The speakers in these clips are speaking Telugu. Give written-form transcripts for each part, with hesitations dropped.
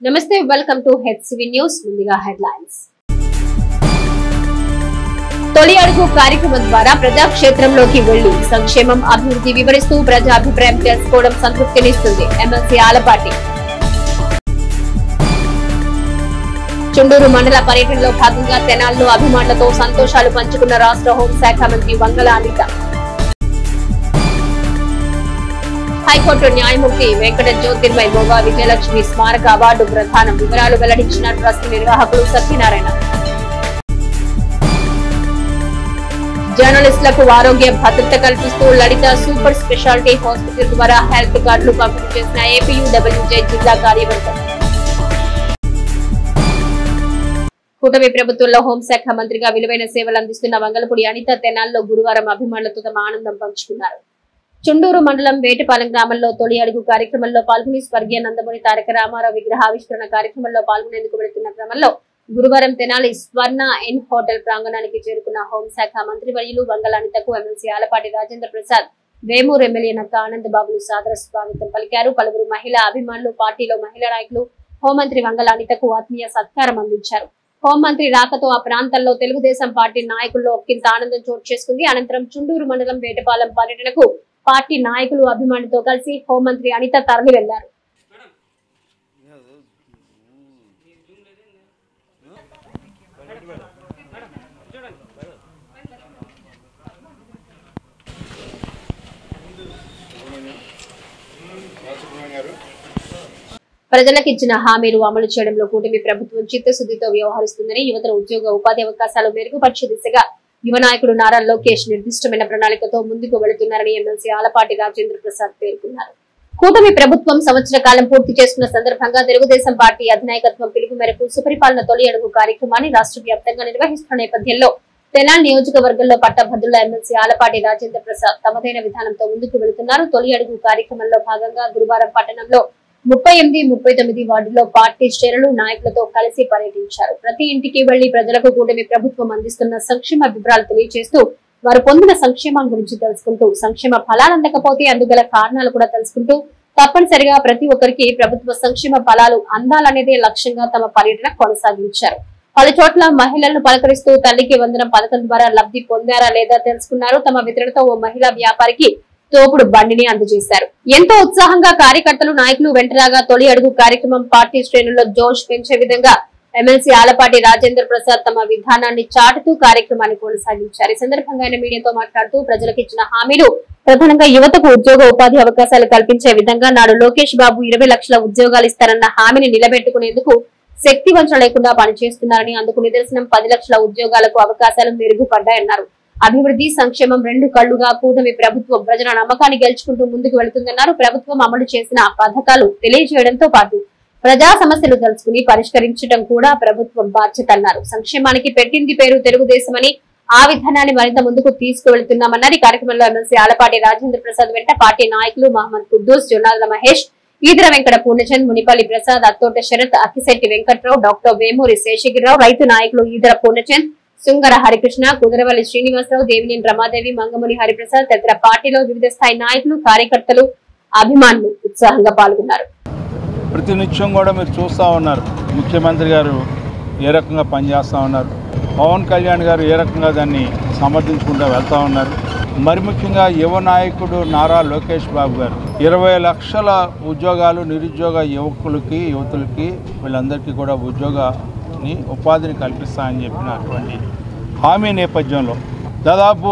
నమస్తే వెల్కమ్ టు హెచ్సివి న్యూస్. ముందుగా హెడ్లైన్స్. తొలి అడుగు కార్యక్రమం ద్వారా ప్రజాక్షేత్రంలోకి వెళ్లి సంక్షేమం అభివృద్ధి వివరిస్తూ ప్రజా అభిప్రాయం తెలుసుకోవడం సంతృప్తినిస్తుంది. ఎమ్మెల్సీ ఆలపాటి. చుండూరు మండల పర్యటనలో భాగంగా తెనాల్లో అభిమానులతో సంతోషాలు పంచుకున్న రాష్ట్ర హోంశాఖ మంత్రి వంగల అనిత. హైకోర్టు న్యాయమూర్తి వెంకట జ్యోతిర్మయ్ మోగా విజయలక్ష్మి స్మారక అవార్డు ప్రదానం వివరాలు వెల్లడించిన ట్రస్ట్ నిర్వాహకులు సత్యనారాయణ. జర్నలిస్టులకు ఆరోగ్య భద్రత కల్పిస్తూ లలిత సూపర్ స్పెషాలిటీ హాస్పిటల్ ద్వారా హెల్త్ కార్డులు పంపిణీ చేసిన ఏపీయూడబ్ల్యూజే జిల్లా కార్యవర్గం. కూటమి ప్రభుత్వంలో హోంశాఖ మంత్రిగా విలువైన సేవలు అందిస్తున్న వంగలపూడి అనిత తెనాల్లో గురువారం అభిమానులతో తమ ఆనందం పంచుకున్నారు. చుండూరు మండలం వేటపాలెం గ్రామంలో తొలి అడుగు కార్యక్రమంలో పాల్గొని స్వర్గీయ నందమూరి తారక రామారావు విగ్రహ ఆవిష్కరణ కార్యక్రమంలో పాల్గొనేందుకు వెళుతున్న క్రమంలో గురువారం తెనాలి స్వర్ణ ఇన్ హోటల్ ప్రాంగణానికి చేరుకున్న హోంశాఖ మంత్రి వర్యులు వంగల అనితకు ఎమ్మెల్సీ ఆలపాటి రాజేంద్ర ప్రసాద్, వేమూరు ఎమ్మెల్యే నక్క ఆనందబాబులు సాదర స్వాగతం పలికారు. పలువురు మహిళా అభిమానులు, పార్టీలో మహిళా నాయకులు హోంమంత్రి వంగల అనితకు ఆత్మీయ సత్కారం అందించారు. హోంమంత్రి రాకతో ఆ ప్రాంతంలో తెలుగుదేశం పార్టీ నాయకుల్లో ఒకంత ఆనందం చోటు చేసుకుంది. అనంతరం చుండూరు మండలం వేటపాలెం పర్యటనకు పార్టీ నాయకులు, అభిమానులతో కలిసి హోంమంత్రి అనిత తరలి వెళ్లారు. ప్రజలకు ఇచ్చిన హామీలు అమలు చేయడంలో కూటమి ప్రభుత్వం చిత్తశుద్ధితో వ్యవహరిస్తుందని, యువతల ఉద్యోగ ఉపాధి అవకాశాలు మెరుగుపరిచే దిశగా యువ నాయకుడు నారా లోకేష్ నిర్దిష్టమైన ప్రణాళికతో ముందుకు వెళుతున్నారని ఎమ్మెల్సీ ఆలపాటి రాజేంద్ర ప్రసాద్ పేర్కొన్నారు. కూటమి ప్రభుత్వం సంవత్సర కాలం పూర్తి చేసుకున్న సందర్భంగా తెలుగుదేశం పార్టీ అధినాయకత్వం పిలుపు మేరకు సుపరిపాలన తొలి అడుగు కార్యక్రమాన్ని రాష్ట్ర వ్యాప్తంగా నిర్వహిస్తున్న నేపథ్యంలో తెనాలి నియోజకవర్గంలో పట్టభద్రుల ఎమ్మెల్సీ ఆలపాటి రాజేంద్ర ప్రసాద్ తమదైన విధానంతో ముందుకు వెళుతున్నారు. తొలి అడుగు కార్యక్రమంలో భాగంగా గురువారం పట్టణంలో 38, 39 వార్డుల్లో పార్టీ శ్రేణులు, నాయకులతో కలిసి పర్యటించారు. ప్రతి ఇంటికి వెళ్లి ప్రజలకు కూటమి ప్రభుత్వం అందిస్తున్న సంక్షేమ వివరాలు తెలియజేస్తూ వారు పొందిన సంక్షేమం గురించి తెలుసుకుంటూ, సంక్షేమ ఫలాలు అందకపోతే అందుగల కారణాలు కూడా తెలుసుకుంటూ తప్పనిసరిగా ప్రతి ఒక్కరికి ప్రభుత్వ సంక్షేమ ఫలాలు అందాలనేదే లక్ష్యంగా తమ పర్యటన కొనసాగించారు. పలు చోట్ల మహిళలను పలకరిస్తూ తల్లికి వందనం పథకం ద్వారా లబ్ధి పొందారా లేదా తెలుసుకున్నారు. తమ వితరణతో ఓ మహిళా వ్యాపారికి తోపుడు బండిని అందజేశారు. ఎంతో ఉత్సాహంగా కార్యకర్తలు, నాయకులు వెంటరాగా తొలి అడుగు కార్యక్రమం పార్టీ శ్రేణుల్లో జోష్ పెంచే విధంగా ఎమ్మెల్సీ ఆలపాటి రాజేంద్ర ప్రసాద్ తమ విధానాన్ని చాటుతూ కార్యక్రమాన్ని కొనసాగించారు. ఈ సందర్భంగా ఆయన మీడియాతో మాట్లాడుతూ ప్రజలకు ఇచ్చిన హామీలు ప్రధానంగా యువతకు ఉద్యోగ ఉపాధి అవకాశాలు కల్పించే విధంగా నాడు లోకేష్ బాబు 20 లక్షల ఉద్యోగాలు ఇస్తారన్న హామీని నిలబెట్టుకునేందుకు శక్తి వంచన లేకుండా పనిచేస్తున్నారని, అందుకు నిదర్శనం 10 లక్షల ఉద్యోగాలకు అవకాశాలు మెరుగుపడ్డాయన్నారు. అభివృద్ధి, సంక్షేమం రెండు కళ్లుగా కూటమి ప్రభుత్వం ప్రజల నమ్మకాన్ని గెలుచుకుంటూ ముందుకు వెళుతుందన్నారు. ప్రభుత్వం అమలు చేసిన పథకాలు తెలియజేయడంతో పాటు ప్రజా సమస్యలు తెలుసుకుని పరిష్కరించడం కూడా ప్రభుత్వం బాధ్యత అన్నారు. సంక్షేమానికి పెట్టింది పేరు తెలుగుదేశం అని, ఆ విధానాన్ని మరింత ముందుకు తీసుకువెళుతున్నామన్నారు. ఈ కార్యక్రమంలో ఎమ్మెల్సీ ఆలపాటి రాజేంద్ర ప్రసాద్ వెంట పార్టీ నాయకులు మహమ్మద్ కుద్దూస్, జొన్నాల మహేష్, ఈదర వెంకట పూర్ణచంద్, మునిపల్లి ప్రసాద్, అత్తోట శరత్, అక్కిశెట్టి వెంకట్రావు, డాక్టర్ వేమూరి శేషగిరిరావు, రైతు నాయకులు ఈదర పూర్ణచంద్, సుంగర హరికృష్ణ, కుదరవల్లి శ్రీనివాసరావు, దేవినేని రమాదేవి, మంగముని హరిప్రసాద్ తదితర పార్టీలో వివిధ స్థాయి నాయకులు, కార్యకర్తలు, అభిమానులు ఉత్సాహంగా పాల్గొన్నారు. ప్రతినిత్యం కూడా మీరు చూస్తూ ఉన్నారు ముఖ్యమంత్రి గారు ఏ రకంగా పనిచేస్తూ ఉన్నారు, పవన్ కళ్యాణ్ గారు ఏ రకంగా దాన్ని సమర్థించుకుంటూ వెళ్తూ ఉన్నారు. మరి ముఖ్యంగా యువ నాయకుడు నారా లోకేష్ బాబు గారు 20 లక్షల ఉద్యోగాలు నిరుద్యోగ యువకులకి, యువతులకి వీళ్ళందరికీ కూడా ఉపాధిని కల్పిస్తామని చెప్పినటువంటి హామీ నేపథ్యంలో దాదాపు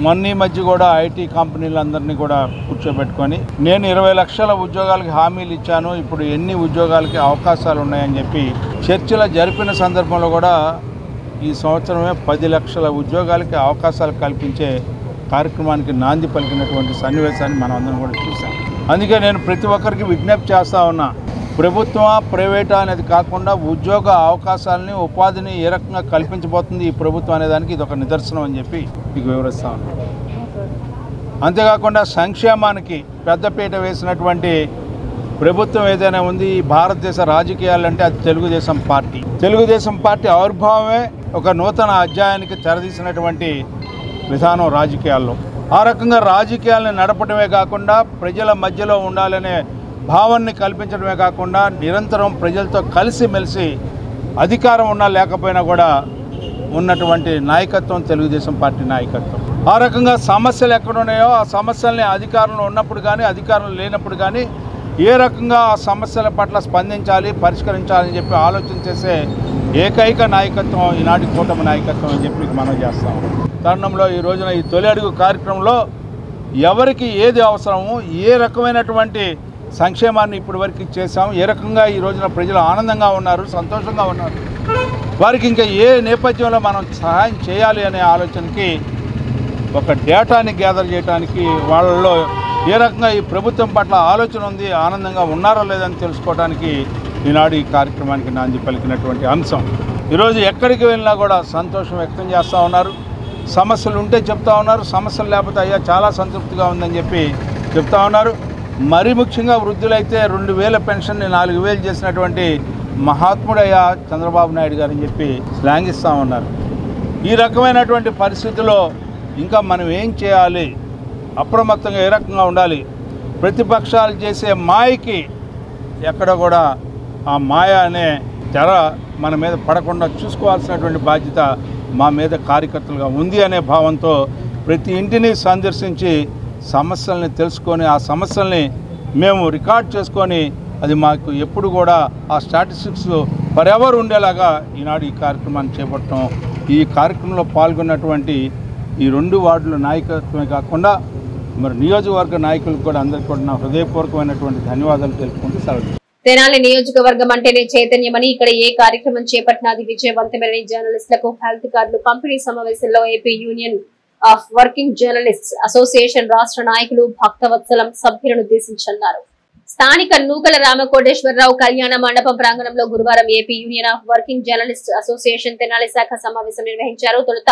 మొన్న మధ్య కూడా ఐటీ కంపెనీలందరినీ కూడా కూర్చోబెట్టుకొని నేను 20 లక్షల ఉద్యోగాలకి హామీలు ఇచ్చాను, ఇప్పుడు ఎన్ని ఉద్యోగాలకి అవకాశాలు ఉన్నాయని చెప్పి చర్చలు జరిపిన సందర్భంలో కూడా ఈ సంవత్సరమే 10 లక్షల ఉద్యోగాలకి అవకాశాలు కల్పించే కార్యక్రమానికి నాంది పలికినటువంటి సన్నివేశాన్ని మనం అందరం కూడా చూసాం. అందుకే నేను ప్రతి ఒక్కరికి విజ్ఞప్తి చేస్తూ ఉన్నా, ప్రభుత్వమా ప్రైవేటా అనేది కాకుండా ఉద్యోగ అవకాశాలని, ఉపాధిని ఏ రకంగా కల్పించబోతుంది ఈ ప్రభుత్వం అనేదానికి ఇది ఒక నిదర్శనం అని చెప్పి మీకు వివరిస్తా ఉన్నాను. అంతేకాకుండా సంక్షేమానికి పెద్దపీట వేసినటువంటి ప్రభుత్వం ఏదైనా ఉంది ఈ భారతదేశ రాజకీయాలంటే అది తెలుగుదేశం పార్టీ. తెలుగుదేశం పార్టీ ఆవిర్భావమే ఒక నూతన అధ్యాయానికి తెరదీసినటువంటి విధానం రాజకీయాల్లో. ఆ రకంగా రాజకీయాలను నడపడమే కాకుండా ప్రజల మధ్యలో ఉండాలనే భావాన్ని కల్పించడమే కాకుండా నిరంతరం ప్రజలతో కలిసిమెలిసి అధికారం ఉన్నా లేకపోయినా కూడా ఉన్నటువంటి నాయకత్వం తెలుగుదేశం పార్టీ నాయకత్వం. ఆ రకంగా సమస్యలు ఎక్కడున్నాయో ఆ సమస్యల్ని అధికారంలో ఉన్నప్పుడు కానీ అధికారంలో లేనప్పుడు కానీ ఏ రకంగా ఆ సమస్యల పట్ల స్పందించాలి, పరిష్కరించాలని చెప్పి ఆలోచన చేసే ఏకైక నాయకత్వం ఈనాటి కూటమి నాయకత్వం అని చెప్పి మనం చేస్తాం. తరుణంలో ఈ రోజున ఈ తొలి అడుగు కార్యక్రమంలో ఎవరికి ఏది అవసరమో, ఏ రకమైనటువంటి సంక్షేమాన్ని ఇప్పటి వరకు చేశాం, ఏ రకంగా ఈ రోజున ప్రజలు ఆనందంగా ఉన్నారు, సంతోషంగా ఉన్నారు, వారికి ఇంకా ఏ నేపథ్యంలో మనం సహాయం చేయాలి అనే ఆలోచనకి ఒక డేటాని గ్యాదర్ చేయడానికి, వాళ్ళలో ఏ రకంగా ఈ ప్రభుత్వం పట్ల ఆలోచన ఉంది, ఆనందంగా ఉన్నారో లేదని తెలుసుకోవడానికి ఈనాడు ఈ కార్యక్రమానికి నాంది పలికినటువంటి అంశం. ఈరోజు ఎక్కడికి వెళ్ళినా కూడా సంతోషం వ్యక్తం చేస్తూ ఉన్నారు. సమస్యలు ఉంటే చెప్తా ఉన్నారు, సమస్యలు లేకపోతే అయ్యా చాలా సంతృప్తిగా ఉందని చెప్పి చెప్తా ఉన్నారు. మరీ ముఖ్యంగా వృద్ధులైతే 2000 పెన్షన్ని 4000 చేసినటువంటి మహాత్ముడయ్యా చంద్రబాబు నాయుడు గారు అని చెప్పి శ్లాఘిస్తూ ఉన్నారు. ఈ రకమైనటువంటి పరిస్థితుల్లో ఇంకా మనం ఏం చేయాలి, అప్రమత్తంగా ఏ రకంగా ఉండాలి, ప్రతిపక్షాలు చేసే మాయకి ఎక్కడ కూడా ఆ మాయ అనే తెర మన మీద పడకుండా చూసుకోవాల్సినటువంటి బాధ్యత మా మీద కార్యకర్తలుగా ఉంది అనే భావంతో ప్రతి ఇంటిని సందర్శించి సమస్యల్ని తెలుసుకొని ఆ సమస్యల్ని మేము రికార్డ్ చేసుకొని అది మాకు ఎప్పుడు కూడా ఆ స్టాటిస్టిక్స్ ఫరెవర్ ఉండేలాగా ఈనాడు ఈ కార్యక్రమాన్ని చేపట్టడం. ఈ కార్యక్రమంలో పాల్గొన్నటువంటి ఈ 2 వార్డుల నాయకత్వమే కాకుండా మరి నియోజకవర్గ నాయకులకు కూడా అందరికీ కూడా నా హృదయపూర్వకమైనటువంటి ధన్యవాదాలు తెలుపుకుంటూ సెలవు. తెనాలి నియోజకవర్గం అంటేనే చైతన్యమని, ఇక్కడ ఏ కార్యక్రమం చేపట్టినా అది విజయవంతమైన జర్నలిస్టులకు హెల్త్ కార్డులు పంపిణీ సమావేశంలో AP union of working journalists association రాష్ట్ర నాయకులు భక్తవత్సలం సభ్యులను ఉద్దేశించన్నారు. స్థానిక నూకల రామకోటేశ్వరరావు కళ్యాణ మండపం ప్రాంగణంలో గురువారం AP union of working journalist association Tenali శాఖ సమావేశం నిర్వహించారు. తొలుత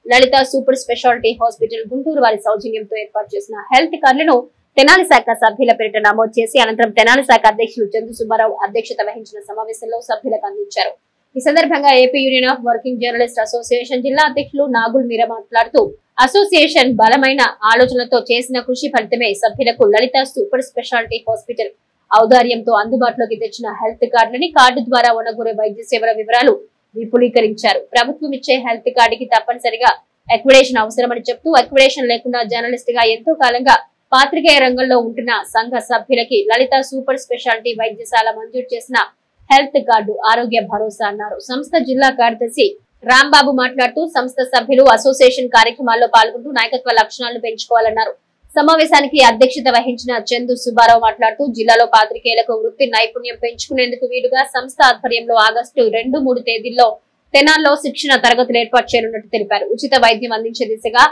లలిత సూపర్ స్పెషాలిటీ హాస్పిటల్ గుంటూరు వారి సౌజన్యంతో ఏర్పాటు చేసిన హెల్త్ కార్డులను తెనాలి శాఖ సభ్యుల పేరిట నమోదు చేసి అనంతరం తెనాలి శాఖ అధ్యక్షులు చందు సుబ్బారావు అధ్యక్షత వహించిన సమావేశంలో సభ్యులకు అందించారు. ఈ సందర్భంగా AP union of working journalist association జిల్లా అధ్యక్షులు నాగుల్ మీరా మాట్లాడుతూ అసోసియేషన్ బలమైన ఆలోచనలతో చేసిన కృషి ఫలితమే సభ్యులకు లలిత సూపర్ స్పెషాలిటీ హాస్పిటల్ ఔదార్యంతో అందుబాటులోకి తెచ్చిన హెల్త్ కార్డులని కార్డు ద్వారా ఒనగూరే వైద్య సేవల వివరాలు విపులీకరించారు. ప్రభుత్వం ఇచ్చే హెల్త్ కార్డుకి తప్పనిసరిగా అక్విడేషన్ అవసరమని చెప్తూ అక్విడేషన్ లేకుండా జర్నలిస్ట్ గా ఎంతో కాలంగా పాత్రికేయ రంగంలో ఉంటున్న సంఘ సభ్యులకి లలిత సూపర్ స్పెషాలిటీ వైద్యశాల మంజూరు చేసిన హెల్త్ కార్డు ఆరోగ్య భరోసా అన్నారు. సంస్థ జిల్లా కార్యదర్శి రాంబాబు మాట్లాడుతూ సంస్థ సభ్యులు అసోసియేషన్ కార్యక్రమాల్లో పాల్గొంటూ నాయకత్వ లక్షణాలను పెంచుకోవాలన్నారు. సమావేశానికి అధ్యక్షత వహించిన చందు సుబ్బారావు మాట్లాడుతూ జిల్లాలో పాత్రికేయులకు వృత్తి నైపుణ్యం పెంచుకునేందుకు వీలుగా సంస్థ ఆధ్వర్యంలో ఆగస్టు 2-3 తేదీల్లో తెనాల్లో శిక్షణ తరగతులు ఏర్పాటు చేయనున్నట్టు తెలిపారు. ఉచిత వైద్యం అందించే దిశగా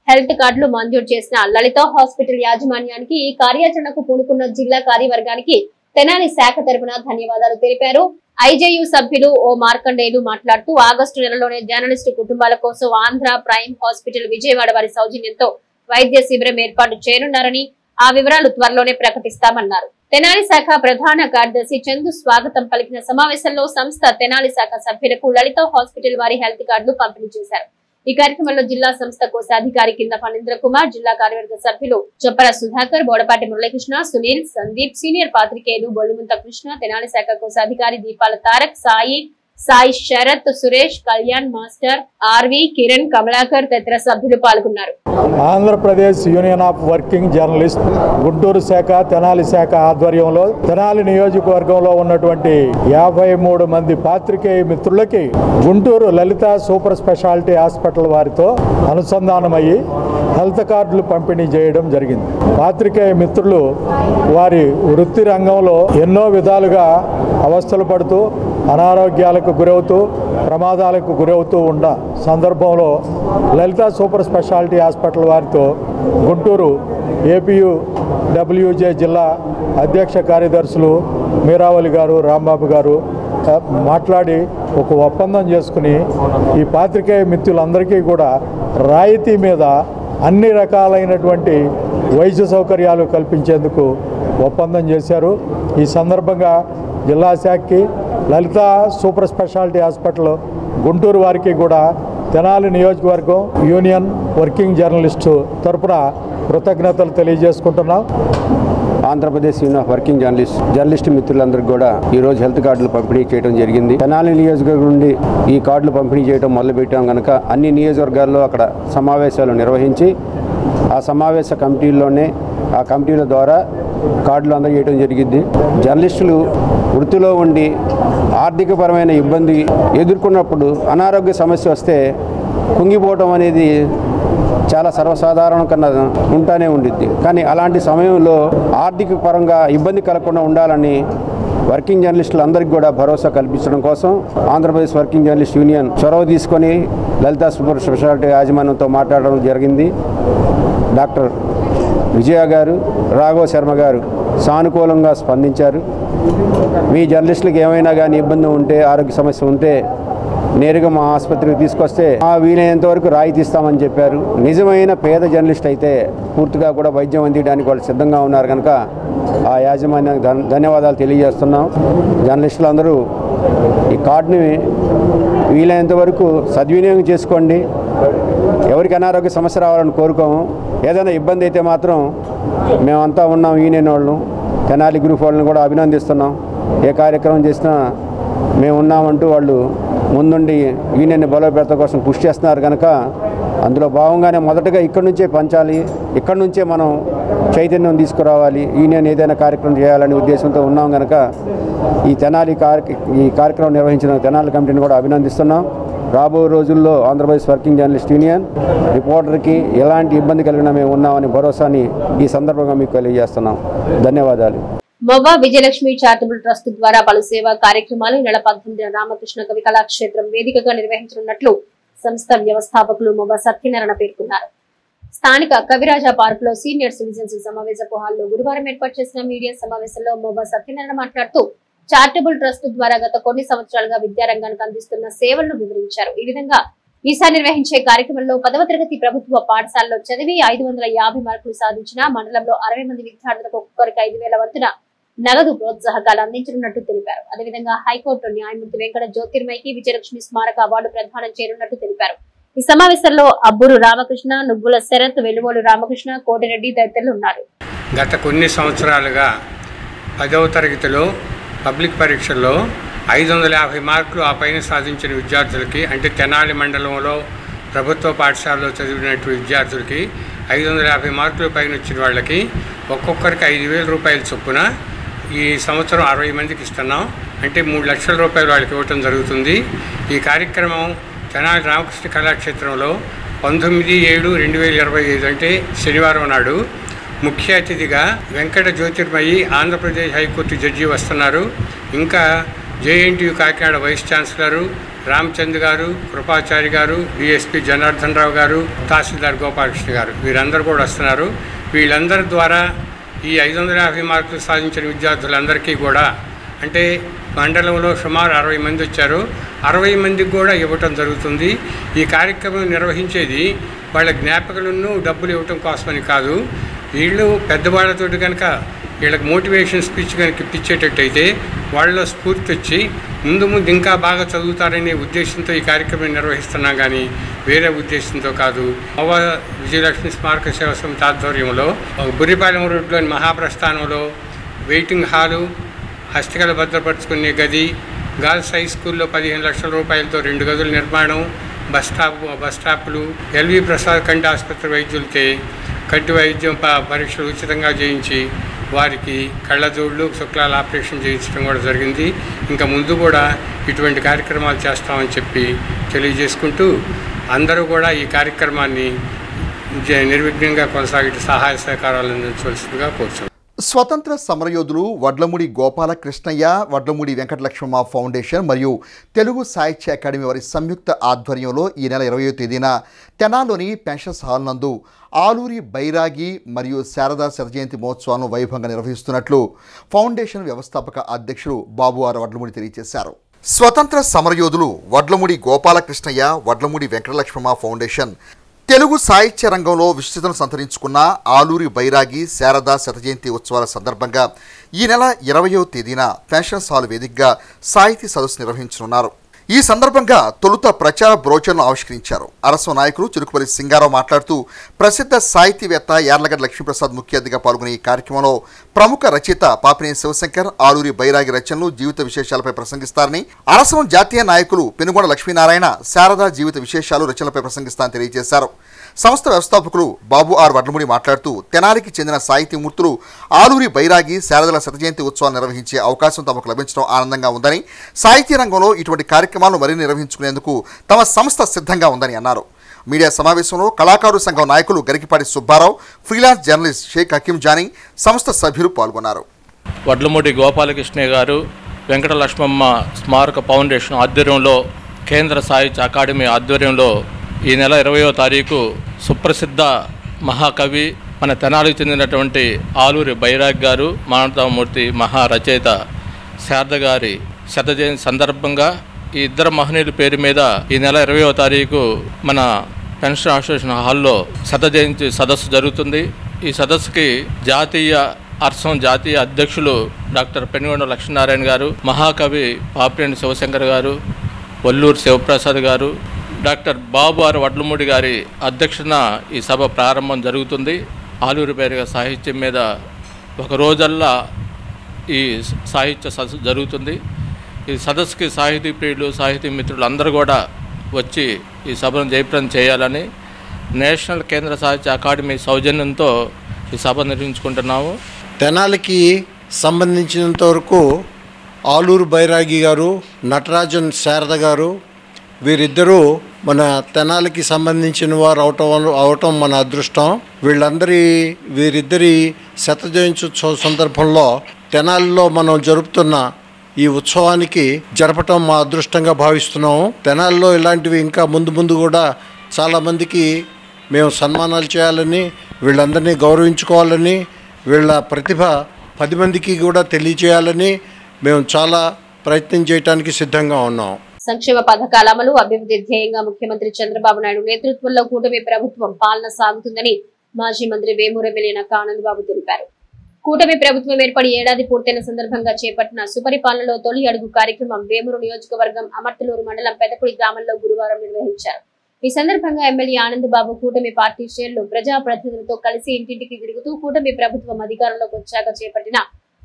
హెల్త్ కార్డులు మంజూరు చేసిన లలిత హాస్పిటల్ యాజమాన్యానికి ఈ కార్యాచరణకు పూనుకున్న జిల్లా కార్యవర్గానికి తెనాలి శాఖ తరపున ధన్యవాదాలు తెలిపారు. ఐజేయు సభ్యులు ఓ మార్కండేయులు మాట్లాడుతూ ఆగస్టు నెలలోనే జర్నలిస్టు కుటుంబాల కోసం ఆంధ్ర ప్రైమ్ హాస్పిటల్ విజయవాడ వారి సౌజన్యంతో వైద్య శిబిరం ఏర్పాటు చేయనున్నారని, ఆ వివరాలు త్వరలోనే ప్రకటిస్తామన్నారు. తెనాలి శాఖ ప్రధాన కార్యదర్శి చందు స్వాగతం పలికిన సమావేశంలో సంస్థ తెనాలి శాఖ సభ్యులకు లలిత హాస్పిటల్ వారి హెల్త్ కార్డులు పంపిణీ చేశారు. ఈ కార్యక్రమంలో జిల్లా సంస్థ కోశాధికారి కింద ఫణీంద్ర కుమార్, జిల్లా కార్యవర్గ సభ్యులు చొప్పర సుధాకర్, బోడపాటి మురళీకృష్ణ, సునీల్, సందీప్, సీనియర్ పాత్రికేయులు బొల్లిముంత కృష్ణ, తెనాలి శాఖ కోశాధికారి దీపాల తారక్, సాయి శరత్, సురేష్, కళ్యాణ్, మాస్టర్, ఆర్వి, కిరణ్, కమలాకర్ తదితర సభ్యులు పాల్గొన్నారు. Andhra Pradesh union of working journalist Guntur శాఖ తెనాలి శాఖ ఆధ్వర్యంలో తెనాలి నియోజకవర్గంలో ఉన్నటువంటి 53 మంది పాత్రికేయ మిత్రులకి గుంటూరు లలిత సూపర్ స్పెషాలిటీ హాస్పిటల్ వారితో అనుసంధానమయ్యి హెల్త్ కార్డులు పంపిణీ చేయడం జరిగింది. పాత్రికేయ మిత్రులు వారి వృత్తి రంగంలో ఎన్నో విధాలుగా అవస్థలు పడుతూ అనారోగ్యాలకు గురవుతూ ప్రమాదాలకు గురవుతూ ఉన్న సందర్భంలో లలిత సూపర్ స్పెషాలిటీ హాస్పిటల్ వారితో గుంటూరు ఏపీయూడబ్ల్యూజే జిల్లా అధ్యక్ష కార్యదర్శులు మీరావళి గారు, రాంబాబు గారు మాట్లాడి ఒక ఒప్పందం చేసుకుని ఈ పాత్రికేయ మిత్రులందరికీ కూడా రాయితీ మీద అన్ని రకాలైనటువంటి వైద్య సౌకర్యాలు కల్పించేందుకు ఒప్పందం చేశారు. ఈ సందర్భంగా జిల్లా శాఖకి లలిత సూపర్ స్పెషాలిటీ హాస్పిటల్ గుంటూరు వారికి కూడా తెనాలి నియోజకవర్గం యూనియన్ వర్కింగ్ జర్నలిస్టు తరపున కృతజ్ఞతలు తెలియజేసుకుంటున్నాం. Andhra Pradesh union of working journalist మిత్రులందరికీ కూడా ఈరోజు హెల్త్ కార్డులు పంపిణీ చేయడం జరిగింది. తెనాలి నియోజకవర్గం నుండి ఈ కార్డులు పంపిణీ చేయడం మొదలుపెట్టాం కనుక అన్ని నియోజకవర్గాల్లో అక్కడ సమావేశాలు నిర్వహించి ఆ సమావేశ కమిటీల్లోనే ఆ కమిటీల ద్వారా కార్డులు అందజేయడం జరిగింది. జర్నలిస్టులు వృత్తిలో ఉండి ఆర్థికపరమైన ఇబ్బంది ఎదుర్కొన్నప్పుడు అనారోగ్య సమస్య వస్తే కుంగిపోవటం అనేది చాలా సర్వసాధారణం కన్నా ఉంటానే ఉండిద్ది. కానీ అలాంటి సమయంలో ఆర్థిక పరంగా ఇబ్బంది కలగకుండా ఉండాలని వర్కింగ్ జర్నలిస్టులు అందరికీ కూడా భరోసా కల్పించడం కోసం ఆంధ్రప్రదేశ్ వర్కింగ్ జర్నలిస్ట్ యూనియన్ చొరవ తీసుకొని లలితా సూపర్ స్పెషాలిటీ యాజమాన్యంతో మాట్లాడడం జరిగింది. డాక్టర్ విజయ గారు, రాఘవ శర్మ గారు సానుకూలంగా స్పందించారు. మీ జర్నలిస్టులకు ఏమైనా కానీ ఇబ్బంది ఉంటే, ఆరోగ్య సమస్య ఉంటే నేరుగా మా ఆసుపత్రికి తీసుకొస్తే వీలైనంత వరకు రాయితీ ఇస్తామని చెప్పారు. నిజమైన పేద జర్నలిస్ట్ అయితే పూర్తిగా కూడా వైద్యం అందించడానికి వాళ్ళు సిద్ధంగా ఉన్నారు కనుక ఆ యాజమాన్యానికి ధన్యవాదాలు తెలియజేస్తున్నాం. జర్నలిస్టులు అందరూ ఈ కార్డుని వీలైనంత వరకు సద్వినియోగం చేసుకోండి. ఎవరికి అనారోగ్య సమస్య రావాలని కోరుకోము. ఏదైనా ఇబ్బంది అయితే మాత్రం మేమంతా ఉన్నాం. యూనియన్ వాళ్ళు, తెనాలి గ్రూప్ వాళ్ళని కూడా అభినందిస్తున్నాం. ఏ కార్యక్రమం చేసినా మేము ఉన్నామంటూ వాళ్ళు ముందుండి యూనియన్ని బలోపేతం కోసం కృషి చేస్తున్నారు కనుక అందులో భాగంగానే మొదటగా ఇక్కడి నుంచే పంచాలి, ఇక్కడి నుంచే మనం చైతన్యం తీసుకురావాలి, యూనియన్ ఏదైనా కార్యక్రమం చేయాలనే ఉద్దేశంతో ఉన్నాం కనుక ఈ కార్యక్రమం నిర్వహించిన తెనాలి కమిటీని కూడా అభినందిస్తున్నాం. రాబోయే రోజుల్లో ఆంధ్రప్రదేశ్ వర్కింగ్ జర్నలిస్ట్ యూనియన్ రిపోర్టర్కి ఎలాంటి ఇబ్బంది కలిగినా మేము ఉన్నామని భరోసాని ఈ సందర్భంగా మీకు తెలియజేస్తున్నాం. ధన్యవాదాలు. మొవ్వా విజయలక్ష్మి చారిటబుల్ ట్రస్ట్ ద్వారా పలు సేవా కార్యక్రమాలు నెల 18న రామకృష్ణ కవి కళాక్షేత్రం వేదికగా నిర్వహించనున్నట్లు సంస్థ వ్యవస్థాపకులు మొవ్వా సత్యనారాయణ పేర్కొన్నారు. స్థానిక కవిరాజా పార్క్ లో సీనియర్ సిటిజన్స్ సమావేశపు హాల్లో గురువారం ఏర్పాటు చేసిన మీడియా సమావేశంలో మొవ్వా సత్యనారాయణ మాట్లాడుతూ చారిటబుల్ ట్రస్ట్ ద్వారా గత కొన్ని సంవత్సరాలుగా విద్యారంగానికి అందిస్తున్న సేవలను వివరించారు. ఈ విధంగా ఈసారి నిర్వహించే కార్యక్రమంలో 10వ తరగతి ప్రభుత్వ పాఠశాలలో చదివి 550 మార్కులు సాధించిన మండలంలో 60 మంది విద్యార్థులకు ఒక్కొక్కరికి 5,000 వంతున నగదు ప్రోత్సాహకాలు అందించనున్నట్టు తెలిపారు. అదేవిధంగా హైకోర్టు న్యాయమూర్తి వెంకట జ్యోతిర్మయికి విజయలక్ష్మి స్మారక అవార్డు ప్రదానం చేయనున్నట్టు తెలిపారు. ఈ సమావేశంలో అబ్బూరు రామకృష్ణ, నుగ్గుల శరత్, వెలువోలు రామకృష్ణ, కోటిరెడ్డి తదితరులు ఉన్నారు. గత కొన్ని సంవత్సరాలుగా 10వ తరగతిలో పబ్లిక్ పరీక్షల్లో 550 మార్కులు ఆ పైన సాధించిన విద్యార్థులకి, అంటే తెనాలి మండలంలో ప్రభుత్వ పాఠశాలలో చదివినటువంటి విద్యార్థులకి 550 మార్కుల పైన వచ్చిన వాళ్ళకి ఒక్కొక్కరికి 5,000 రూపాయల చొప్పున ఈ సంవత్సరం 60 మందికి ఇస్తున్నాం. అంటే 3 లక్షల రూపాయలు వాళ్ళకి ఇవ్వటం జరుగుతుంది. ఈ కార్యక్రమం తెనాలి రామకృష్ణ కళాక్షేత్రంలో 19/7/2025 అంటే శనివారం నాడు ముఖ్య అతిథిగా వెంకట జ్యోతిర్మయి ఆంధ్రప్రదేశ్ హైకోర్టు జడ్జి వస్తున్నారు. ఇంకా JNTU Kakinada vice chancellor Ramachandra garu, Krupachari గారు, డిఎస్పీ జనార్దన్ రావు గారు, తహసీల్దార్ గోపాలకృష్ణ గారు వీరందరూ కూడా వస్తున్నారు. వీళ్ళందరి ద్వారా ఈ 550 మార్కులు సాధించిన విద్యార్థులందరికీ కూడా, అంటే మండలంలో సుమారు 60 మంది వచ్చారు, 60 మందికి కూడా ఇవ్వటం జరుగుతుంది. ఈ కార్యక్రమం నిర్వహించేది వాళ్ళ జ్ఞాపకాలను డబ్బులు ఇవ్వటం కోసమని కాదు. వీళ్ళు పెద్దవాళ్ళతో కనుక వీళ్ళకి మోటివేషన్ స్పీచ్ కనుక ఇప్పించేటట్టయితే వాళ్ళలో స్ఫూర్తి వచ్చి ముందు ఇంకా బాగా చదువుతారనే ఉద్దేశంతో ఈ కార్యక్రమం నిర్వహిస్తున్నాం, కానీ వేరే ఉద్దేశంతో కాదు. మొవ్వా విజయలక్ష్మి స్మారక సేవా సమితి ఆధ్వర్యంలో బుర్రిపాలెం రోడ్లోని మహాప్రస్థానంలో వెయిటింగ్ హాలు, హస్తకళ భద్రపరుచుకునే గది, గర్ల్స్ హై స్కూల్లో 15 లక్షల రూపాయలతో 2 గదుల నిర్మాణం, బస్ స్టాపులు, ఎల్వి ప్రసాద్ కంటి ఆసుపత్రి వైద్యులకే కంటి వైద్యం పరీక్షలు ఉచితంగా చేయించి వారికి కళ్ళజోళ్ళు, శుక్లాల ఆపరేషన్ చేయించడం కూడా జరిగింది. ఇంకా ముందు కూడా ఇటువంటి కార్యక్రమాలు చేస్తామని చెప్పి తెలియజేసుకుంటూ అందరూ కూడా ఈ కార్యక్రమాన్ని నిర్విఘ్నంగా కొనసాగే సహాయ సహకారాలు అందించవలసిందిగా కోరుతున్నాను. స్వతంత్ర సమరయోధులు వడ్లమూడి గోపాలకృష్ణయ్య, వడ్లమూడి వెంకటలక్ష్మమ్మ ఫౌండేషన్ మరియు తెలుగు సాహిత్య అకాడమీ వారి సంయుక్త ఆధ్వర్యంలో ఈ నెల 20వ తేదీన తెనాలోని పెన్షన్స్ హాల్ నందు ఆలూరి బైరాగి మరియు శారదా శతజయంతి మహోత్సవాలను వైభవంగా నిర్వహిస్తున్నట్లు ఫౌండేషన్ వ్యవస్థాపక అధ్యక్షులు బాబువారు వడ్లమూడి తెలియజేశారు. స్వతంత్ర సమరయోధులు వడ్లమూడి గోపాలకృష్ణయ్య, వడ్లమూడి వెంకటలక్ష్మమ్మ ఫౌండేషన్ తెలుగు సాహిత్య రంగంలో విస్తృతను సంతరించుకున్న ఆలూరి బైరాగి శారదా శతజయంతి ఉత్సవాల సందర్భంగా ఈ నెల 20వ తేదీన పెన్షన్స్ హాల్ వేదికగా సాహితీ సదస్సు నిర్వహించనున్నారు. ఈ సందర్భంగా తొలుత ప్రచార బ్రోచర్ను ఆవిష్కరించారు. అరసం నాయకులు చిరుకుపల్లి సింగారావు మాట్లాడుతూ ప్రసిద్ధ సాహితీవేత్త యార్లగడ్డ లక్ష్మీప్రసాద్ ముఖ్య అతిథిగా పాల్గొనే ఈ కార్యక్రమంలో ప్రముఖ రచయిత పాపినేని శివశంకర్, ఆలూరి బైరాగి రచనలు, జీవిత విశేషాలపై ప్రసంగిస్తారని, అరసం జాతీయ నాయకులు పెనుగొండ లక్ష్మీనారాయణ శారదా జీవిత విశేషాలు, రచనలపై ప్రసంగిస్తారని తెలియజేశారు. సంస్థ వ్యవస్థాపకులు బాబు ఆర్ వడ్లమూడి మాట్లాడుతూ తెనాలికి చెందిన సాహితీమూర్తులు ఆలూరి బైరాగి, శారదల శతజయంతి ఉత్సవాలు నిర్వహించే అవకాశం తమకు లభించడం ఆనందంగా ఉందని, సాహితీ రంగంలో ఇటువంటి కార్యక్రమాలను మరిన్ని నిర్వహించుకునేందుకు తమ సంస్థ సిద్ధంగా ఉందని అన్నారు. మీడియా సమావేశంలో కళాకారు సంఘం నాయకులు గరికిపాటి సుబ్బారావు, ఫ్రీలాన్స్ జర్నలిస్ట్ షేక్ హకీం జానీ, సంస్థ సభ్యులు పాల్గొన్నారు. వడ్లమూడి గోపాలకృష్ణయ్య గారు వెంకట లక్ష్మమ్మ స్మారక ఫౌండేషన్ ఆధ్వర్యంలో, కేంద్ర సాహిత్య అకాడమీ ఆధ్వర్యంలో ఈ నెల 20వ తారీఖు సుప్రసిద్ధ మహాకవి, మన తెనాలికి చెందినటువంటి ఆలూరి బైరాగి గారు, మానవతామూర్తి మహారచయిత శారద గారి శతజయంతి సందర్భంగా ఈ ఇద్దరు మహనీయుల పేరు మీద ఈ నెల 20వ తారీఖు మన పెన్షన్ అసోసియేషన్ హాల్లో శతజయంతి సదస్సు జరుగుతుంది. ఈ సదస్సుకి అర్సం జాతీయ అధ్యక్షులు డాక్టర్ పెనుగొండ లక్ష్మీనారాయణ గారు, మహాకవి పాపినేని శివశంకర్ గారు, వల్లూరు శివప్రసాద్ గారు, డాక్టర్ బాబు ఆర్ వడ్లమూడి గారి అధ్యక్షతన ఈ సభ ప్రారంభం జరుగుతుంది. ఆలూరి బైరాగి సాహిత్యం మీద ఒక రోజల్లా ఈ సాహిత్య సదస్సు జరుగుతుంది. ఈ సదస్సుకి సాహితీ ప్రియులు, సాహితీ మిత్రులు అందరూ కూడా వచ్చి ఈ సభను జయప్రదం చేయాలని నేషనల్ కేంద్ర సాహిత్య అకాడమీ సౌజన్యంతో ఈ సభ నిర్వహించుకుంటున్నాము. తెనాలికి సంబంధించినంత వరకు ఆలూరు బైరాగి గారు, నటరాజన్ శారద గారు, వీరిద్దరూ మన తెనాలికి సంబంధించిన వారు అవటం మన అదృష్టం. వీరిద్దరి శతజయంత్యుత్సవ సందర్భంలో తెనాలిలో మనం జరుపుతున్న ఈ ఉత్సవానికి జరపటం మా అదృష్టంగా భావిస్తున్నాము. తెనాలిలో ఇలాంటివి ఇంకా ముందు కూడా చాలామందికి మేము సన్మానాలు చేయాలని, వీళ్ళందరినీ గౌరవించుకోవాలని, వీళ్ళ ప్రతిభ 10 మందికి కూడా తెలియజేయాలని మేము చాలా ప్రయత్నం చేయడానికి సిద్ధంగా ఉన్నాం. సంక్షేమ పథకాల అమలు, అభివృద్ధి ధ్యేయంగా ముఖ్యమంత్రి చంద్రబాబు నాయుడు నేతృత్వంలో కూటమి ప్రభుత్వం పాలన సాగుతుందని మాజీ మంత్రి వేమూరు ఎమ్మెల్యే నక్కా ఆనందబాబు తెలిపారు. కూటమి ప్రభుత్వం ఏర్పడి ఏడాది పూర్తయిన సందర్భంగా చేపట్టిన సుపరిపాలనలో తొలి అడుగు కార్యక్రమం వేమూరు నియోజకవర్గం అమర్తలూరు మండలం పెదపుడి గ్రామంలో గురువారం నిర్వహించారు. ఈ సందర్భంగా ఎమ్మెల్యే ఆనందబాబు కూటమి పార్టీ శ్రేణులు, ప్రజాప్రతినిధులతో కలిసి ఇంటింటికి తిరుగుతూ కూటమి ప్రభుత్వం అధికారంలోకి వచ్చాక చేపట్టిన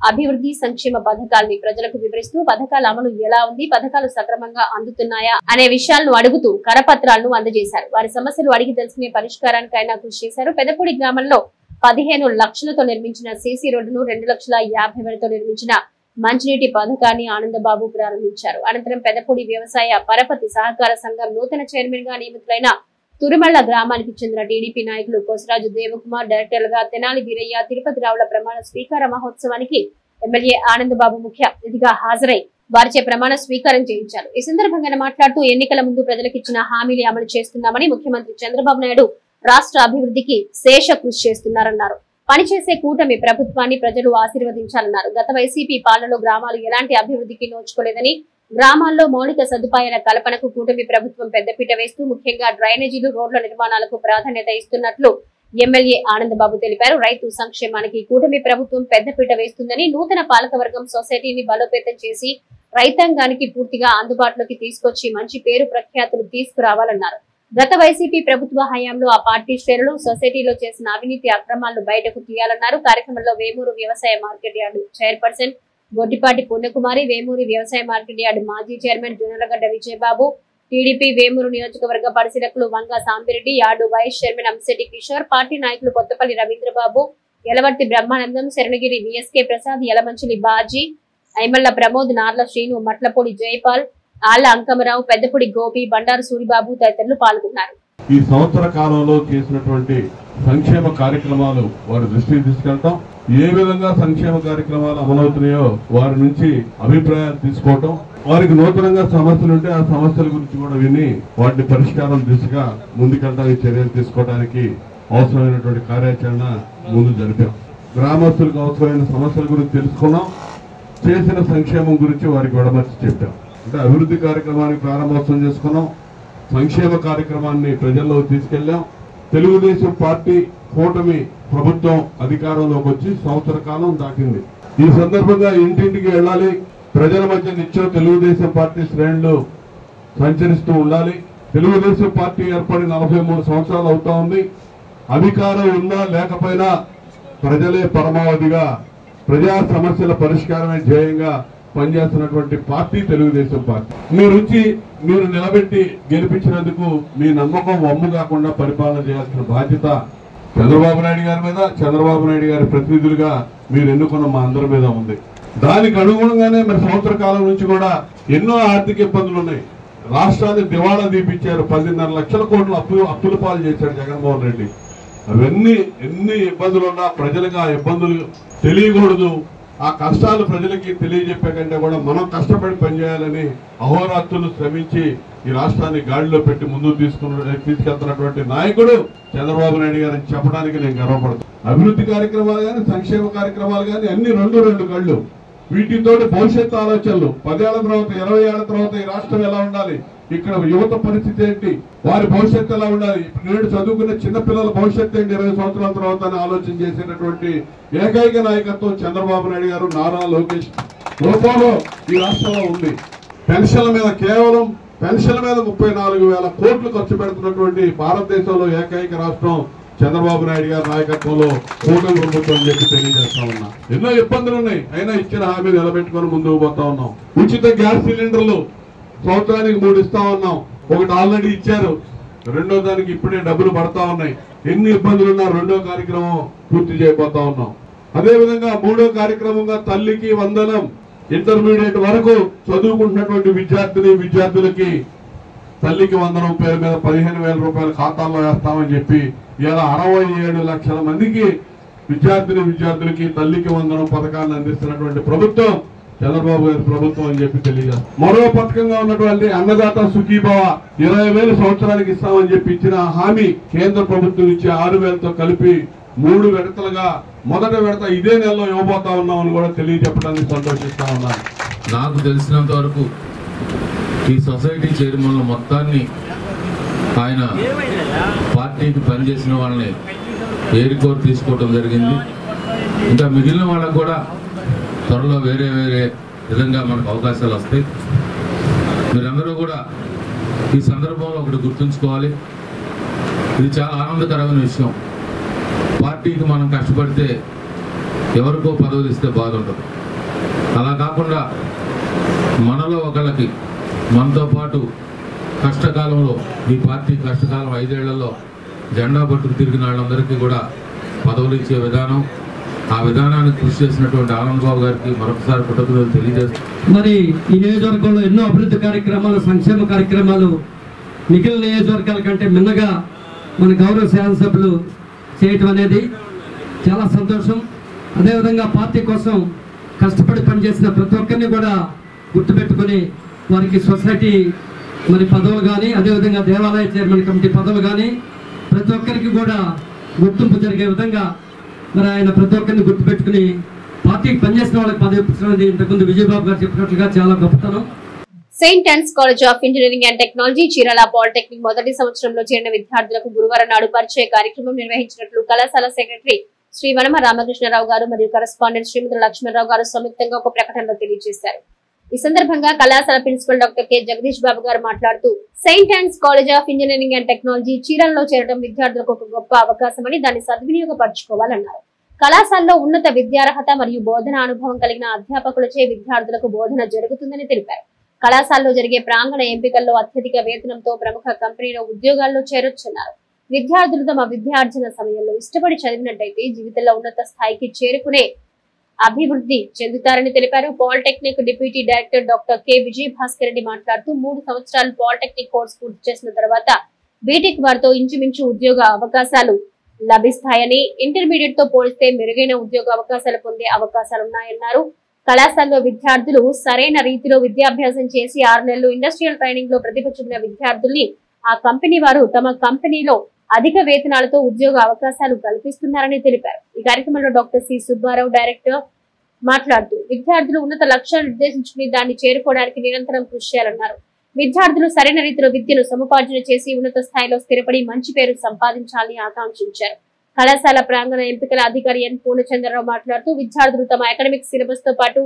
అభివృద్ధి సంక్షేమ పథకాలని ప్రజలకు వివరిస్తూ పథకాల అమలు ఎలా ఉంది, పథకాలు సక్రమంగా అందుతున్నాయా అనే విషయాలను అడుగుతూ కరపత్రాలను అందజేశారు. వారి సమస్యలు అడిగి తెలుసుకునే పరిష్కారానికి ఆయన కృషి చేశారు. పెదపూడి గ్రామంలో 15 లక్షలతో నిర్మించిన సీసీ రోడ్డును 2,50,000తో నిర్మించిన మంచినీటి పథకాన్ని ఆనందబాబు ప్రారంభించారు. అనంతరం పెదపూడి వ్యవసాయ పరపతి సహకార సంఘం నూతన చైర్మన్ గా నియమితులైన తురుమళ్ల గ్రామానికి చెందిన టీడీపీ నాయకులు కోసరాజు దేవకుమార్, డైరెక్టర్లుగా తెనాలి వీరయ్య, తిరుపతి రావుల ప్రమాణ స్వీకార మహోత్సవానికి ఎమ్మెల్యే ఆనందబాబు ముఖ్య అతిథిగా హాజరై వారిచే ప్రమాణ స్వీకారం చేయించారు. ఈ సందర్భంగా మాట్లాడుతూ ఎన్నికల ముందు ప్రజలకు ఇచ్చిన హామీలు అమలు చేస్తున్నామని, ముఖ్యమంత్రి చంద్రబాబు నాయుడు రాష్ట్ర అభివృద్ధికి శేష కృషి చేస్తున్నారన్నారు. పనిచేసే కూటమి ప్రభుత్వాన్ని ప్రజలు ఆశీర్వదించాలన్నారు. గత వైసీపీ పాలనలో గ్రామాలు ఎలాంటి అభివృద్ధికి నోచుకోలేదని, గ్రామాల్లో మౌలిక సదుపాయాల కల్పనకు కూటమి ప్రభుత్వం పెద్దపీట వేస్తూ ముఖ్యంగా డ్రైనేజీలు, రోడ్ల నిర్మాణాలకు ప్రాధాన్యత ఇస్తున్నట్లు ఎమ్మెల్యే ఆనందబాబు తెలిపారు. రైతు సంక్షేమానికి కూటమి ప్రభుత్వం పెద్దపీట వేస్తుందని, నూతన పాలకవర్గం సొసైటీని బలోపేతం చేసి రైతాంగానికి పూర్తిగా అందుబాటులోకి తీసుకొచ్చి మంచి పేరు ప్రఖ్యాతులు తీసుకురావాలన్నారు. గత వైసీపీ ప్రభుత్వ హయాంలో ఆ పార్టీ శ్రేణులు సొసైటీలో చేసిన అవినీతి అక్రమాలను బయటకు తీయాలన్నారు. కార్యక్రమంలో వేమూరు వ్యవసాయ market yard chairperson Goddipati Punyakumari, Vemuri వ్యవసాయ మార్కెట్ యార్డు మాజీ చైర్మన్ జొన్నలగడ్డ విజయబాబు, టీడీపీ వేమూరు నియోజకవర్గ పరిశీలకులు Vanga Sambireddy, yard vice chairman Amsetti Kishore, party నాయకులు కొత్తపల్లి రవీంద్రబాబు, యలవర్తి బ్రహ్మానందం, శరణగిరి విఎస్కే ప్రసాద్, యలమంచిలి బాజీ, ఐమళ్ల ప్రమోద్, నార్ల శ్రీను, మట్లపూడి జైపాల్, ఆళ్ల అంకమరావు, పెద్దపూడి గోపి, బండారు సూరిబాబు తదితరులు పాల్గొన్నారు. ఈ సంవత్సర కాలంలో చేసినటువంటి సంక్షేమ కార్యక్రమాలు వారి దృష్టికి తీసుకెళ్తాం, ఏ విధంగా సంక్షేమ కార్యక్రమాలు అమలవుతున్నాయో వారి నుంచి అభిప్రాయాలు తీసుకోవటం, వారికి నూతనంగా సమస్యలు ఉంటే ఆ సమస్యల గురించి కూడా విని వాటిని పరిష్కారం దిశగా ముందుకెళ్ళడానికి చర్యలు తీసుకోవడానికి అవసరమైనటువంటి కార్యాచరణ ముందు జరిపాం. గ్రామస్తులకు అవసరమైన సమస్యల గురించి తెలుసుకున్నాం, చేసిన సంక్షేమం గురించి వారికి విడమర్చి చెప్పాం. అంటే అభివృద్ధి కార్యక్రమానికి ప్రారంభోత్సవం చేసుకున్నాం, సంక్షేమ కార్యక్రమాన్ని ప్రజల్లో తీసుకెళ్లాం. తెలుగుదేశం పార్టీ కూటమి ప్రభుత్వం అధికారంలోకి వచ్చి సంవత్సర కాలం దాటింది. ఈ సందర్భంగా ఇంటింటికి వెళ్ళాలి, ప్రజల మధ్య నిత్యం తెలుగుదేశం పార్టీ శ్రేణులు సంచరిస్తూ ఉండాలి. తెలుగుదేశం పార్టీ ఏర్పడి 43 సంవత్సరాలు అవుతా ఉంది. అధికారం ఉన్నా లేకపోయినా ప్రజలే పరమావధిగా, ప్రజా సమస్యల పరిష్కారమే ధ్యేయంగా పనిచేస్తున్నటువంటి పార్టీ తెలుగుదేశం పార్టీ. మీరు నిలబెట్టి గెలిపించినందుకు మీ నమ్మకం వమ్ము కాకుండా పరిపాలన చేయాల్సిన బాధ్యత చంద్రబాబు నాయుడు గారి మీద, చంద్రబాబు నాయుడు గారి ప్రతినిధులుగా మీరు ఎన్నుకున్న మా అందరి మీద ఉంది. దానికి అనుగుణంగానే మరి సంవత్సర కాలం నుంచి కూడా ఎన్నో ఆర్థిక ఇబ్బందులు ఉన్నాయి. రాష్ట్రాన్ని దివాళా తీపించారు. 10.5 లక్షల కోట్ల అప్పుల పాలు చేశాడు జగన్మోహన్ రెడ్డి. అవన్నీ ఎన్ని ఇబ్బందులు ఉన్నా ప్రజలకు ఆ ఇబ్బందులు తెలియకూడదు. ఆ కష్టాలు ప్రజలకి తెలియజెప్పే కంటే కూడా మనం కష్టపడి పనిచేయాలని అహోరాత్రులు శ్రమించి ఈ రాష్ట్రాన్ని గాడిలో పెట్టి ముందుకు తీసుకెళ్తున్నటువంటి నాయకుడు చంద్రబాబు నాయుడు గారు అని చెప్పడానికి నేను గర్వపడుతున్నాను. అభివృద్ధి కార్యక్రమాలు కానీ, సంక్షేమ కార్యక్రమాలు కానీ అన్ని రెండు కళ్ళు. వీటితోటి భవిష్యత్తు ఆలోచనలు 10 ఏళ్ల తర్వాత, 20 ఏళ్ల తర్వాత ఈ రాష్ట్రం ఎలా ఉండాలి, ఇక్కడ యువత పరిస్థితి ఏంటి, వారి భవిష్యత్తు ఎలా ఉండాలి, నేడు చదువుకునే చిన్నపిల్లల భవిష్యత్తు ఏంటి 20 సంవత్సరాల తర్వాత అని ఆలోచన చేసేటటువంటి ఏకైక నాయకత్వం చంద్రబాబు నాయుడు గారు, నారా లోకేష్ రూపంలో ఈ రాష్ట్రంలో ఉంది. పెన్షన్ల మీద కేవలం పెన్షన్ల మీద 34,000 కోట్లు ఖర్చు పెడుతున్నటువంటి భారతదేశంలో ఏకైక రాష్ట్రం చంద్రబాబు నాయుడు గారి నాయకత్వంలో కూటమి ప్రభుత్వం అని చెప్పి తెలియజేస్తా ఉన్నా. ఎన్నో ఇబ్బందులు ఉన్నాయి, అయినా ఇచ్చిన హామీ నిలబెట్టుకొని ముందుకు పోతా ఉన్నాం. ఉచిత గ్యాస్ సిలిండర్లు సంవత్సరానికి 3 ఇస్తా ఉన్నాం. ఒకటి ఆల్రెడీ ఇచ్చారు, రెండో దానికి ఇప్పుడే డబ్బులు పడతా ఉన్నాయి. ఎన్ని ఇబ్బందులున్నా రెండో కార్యక్రమం పూర్తి చేయబోతా ఉన్నాం. అదేవిధంగా మూడో కార్యక్రమంగా తల్లికి వందనం, ఇంటర్మీడియట్ వరకు చదువుకుంటున్నటువంటి విద్యార్థులకి తల్లికి వందనం పేరు మీద 15,000 రూపాయల ఖాతాల్లో వేస్తామని చెప్పి ఇలా 67 లక్షల మందికి విద్యార్థులకి తల్లికి వందనం పథకాన్ని అందిస్తున్నటువంటి ప్రభుత్వం చంద్రబాబు గారి ప్రభుత్వం అని చెప్పి తెలియజేస్తారు. మరో పథకంగా ఉన్నటువంటి అన్నదాత సుఖీభవ 20,000 సంవత్సరానికి ఇస్తామని చెప్పి ఇచ్చిన హామీ కేంద్ర ప్రభుత్వం ఇచ్చే 6,000తో కలిపి 3 విడతలుగా మొదటి విడత ఇదే నెలలో ఇవ్వబోతా ఉన్నామని కూడా తెలియజెప్పడానికి సంతోషిస్తా ఉన్నాను. నాకు తెలిసినంత వరకు ఈ సొసైటీ చైర్మన్ల మొత్తాన్ని ఆయన పార్టీకి పనిచేసిన వాళ్ళని ఏరికోరు తీసుకోవడం జరిగింది. ఇంకా మిగిలిన వాళ్ళకు కూడా త్వరలో వేరే విధంగా మనకు అవకాశాలు వస్తాయి. మీరందరూ కూడా ఈ సందర్భంలో ఒకటి గుర్తుంచుకోవాలి, ఇది చాలా ఆనందకరమైన విషయం. పార్టీకి మనం కష్టపడితే ఎవరికో పదవులు ఇస్తే బాధ ఉండదు. అలా కాకుండా మనలో ఒకళ్ళకి మనతో పాటు కష్టకాలంలో, ఈ పార్టీ కష్టకాలం 5 ఏళ్లలో జెండా పట్టుకు తిరిగిన వాళ్ళందరికీ కూడా పదవులు ఇచ్చే విధానం, ఆ విధానానికి కృషి చేసినటువంటి ఆనందబాబు గారికి మరొకసారి కృతజ్ఞతలు తెలియజేస్తాం. మరి ఈ నియోజకవర్గంలో ఎన్నో అభివృద్ధి కార్యక్రమాలు, సంక్షేమ కార్యక్రమాలు మిగిలిన నియోజకవర్గాల కంటే మిన్నగా మన గౌరవ శాసనసభ్యులు చేయటం అనేది చాలా సంతోషం. అదేవిధంగా పార్టీ కోసం కష్టపడి పనిచేసిన ప్రతి ఒక్కరిని కూడా గుర్తుపెట్టుకొని వారికి సొసైటీ మరి పదవులు కానీ, అదేవిధంగా దేవాలయ చైర్మన్ కమిటీ పదవులు కానీ ప్రతి ఒక్కరికి కూడా గుర్తింపు జరిగే విధంగా మరి ఆయన ప్రతి ఒక్కరిని గుర్తుపెట్టుకుని పార్టీకి పనిచేసిన వాళ్ళకి పదవి ఇప్పించడం ఇంతకుముందు విజయబాబు గారు చెప్పినట్లుగా చాలా గొప్పతనం. Saint Ann's College of Engineering and Technology Chirala polytechnic మొదటి సంవత్సరంలో చేరిన విద్యార్థులకు గురువారం నాడు పరిచయ కార్యక్రమం నిర్వహించినట్లు కళాశాల సెక్రటరీ శ్రీ వనమ రామకృష్ణరావు గారు మరియు కరెస్పాండెంట్ శ్రీమతి లక్ష్మణరావు గారు సంయుక్తంగా ఒక ప్రకటనలో తెలియజేశారు. ఈ సందర్భంగా కళాశాల principal doctor K Jagadish Babu గారు మాట్లాడుతూ, Saint Ann's College of Engineering and Technology చీరాలలో చేరడం విద్యార్థులకు ఒక గొప్ప అవకాశమని దాన్ని సద్వినియోగపరచుకోవాలన్నారు. కళాశాలలో ఉన్నత విద్యార్హత మరియు బోధన అనుభవం కలిగిన అధ్యాపకులచే విద్యార్థులకు బోధన జరుగుతుందని తెలిపారు. కళాశాలలో జరిగే ప్రాంగణ ఎంపికల్లో అత్యధిక వేతనంతో ప్రముఖ కంపెనీలో ఉద్యోగాల్లో చేరొచ్చన్నారు. విద్యార్థులు తమ విద్యార్జన సమయంలో ఇష్టపడి చదివినట్టయితే జీవితంలో ఉన్నత స్థాయికి చేరుకునే అభివృద్ధి చెందుతారని తెలిపారు. Polytechnic deputy director doctor K Vijaya Bhaskar Reddy మాట్లాడుతూ 3 సంవత్సరాలు పాలిటెక్నిక్ కోర్సు పూర్తి చేసిన తర్వాత బీటెక్ వారితో ఇంచుమించు ఉద్యోగ అవకాశాలు లభిస్తాయని, ఇంటర్మీడియట్ తో పోలిస్తే మెరుగైన ఉద్యోగ అవకాశాలు పొందే అవకాశాలున్నాయన్నారు. కళాశాలలో విద్యార్థులు సరైన రీతిలో విద్యాభ్యాసం చేసి 6 నెలలు ఇండస్ట్రియల్ ట్రైనింగ్ లో ప్రతిభ చూపిన విద్యార్థుల్ని ఆ కంపెనీ వారు తమ కంపెనీలో అధిక వేతనాలతో ఉద్యోగ అవకాశాలు కల్పిస్తున్నారని తెలిపారు. ఈ కార్యక్రమంలో డాక్టర్ సి సుబ్బారావు డైరెక్టర్ మాట్లాడుతూ, విద్యార్థులు ఉన్నత లక్ష్యాలు నిర్దేశించుకుని దాన్ని చేరుకోవడానికి నిరంతరం కృషి చేయాలన్నారు. విద్యార్థులు సరైన రీతిలో విద్యను సముపార్జన చేసి ఉన్నత స్థాయిలో స్థిరపడి మంచి పేరు సంపాదించాలని ఆకాంక్షించారు. కళాశాల ప్రాంగణ ఎంపికల అధికారి ఎన్ పూర్ణచంద్రరావు మాట్లాడుతూ, విద్యార్థులు తమ అకాడమిక్ సిలబస్ తో పాటు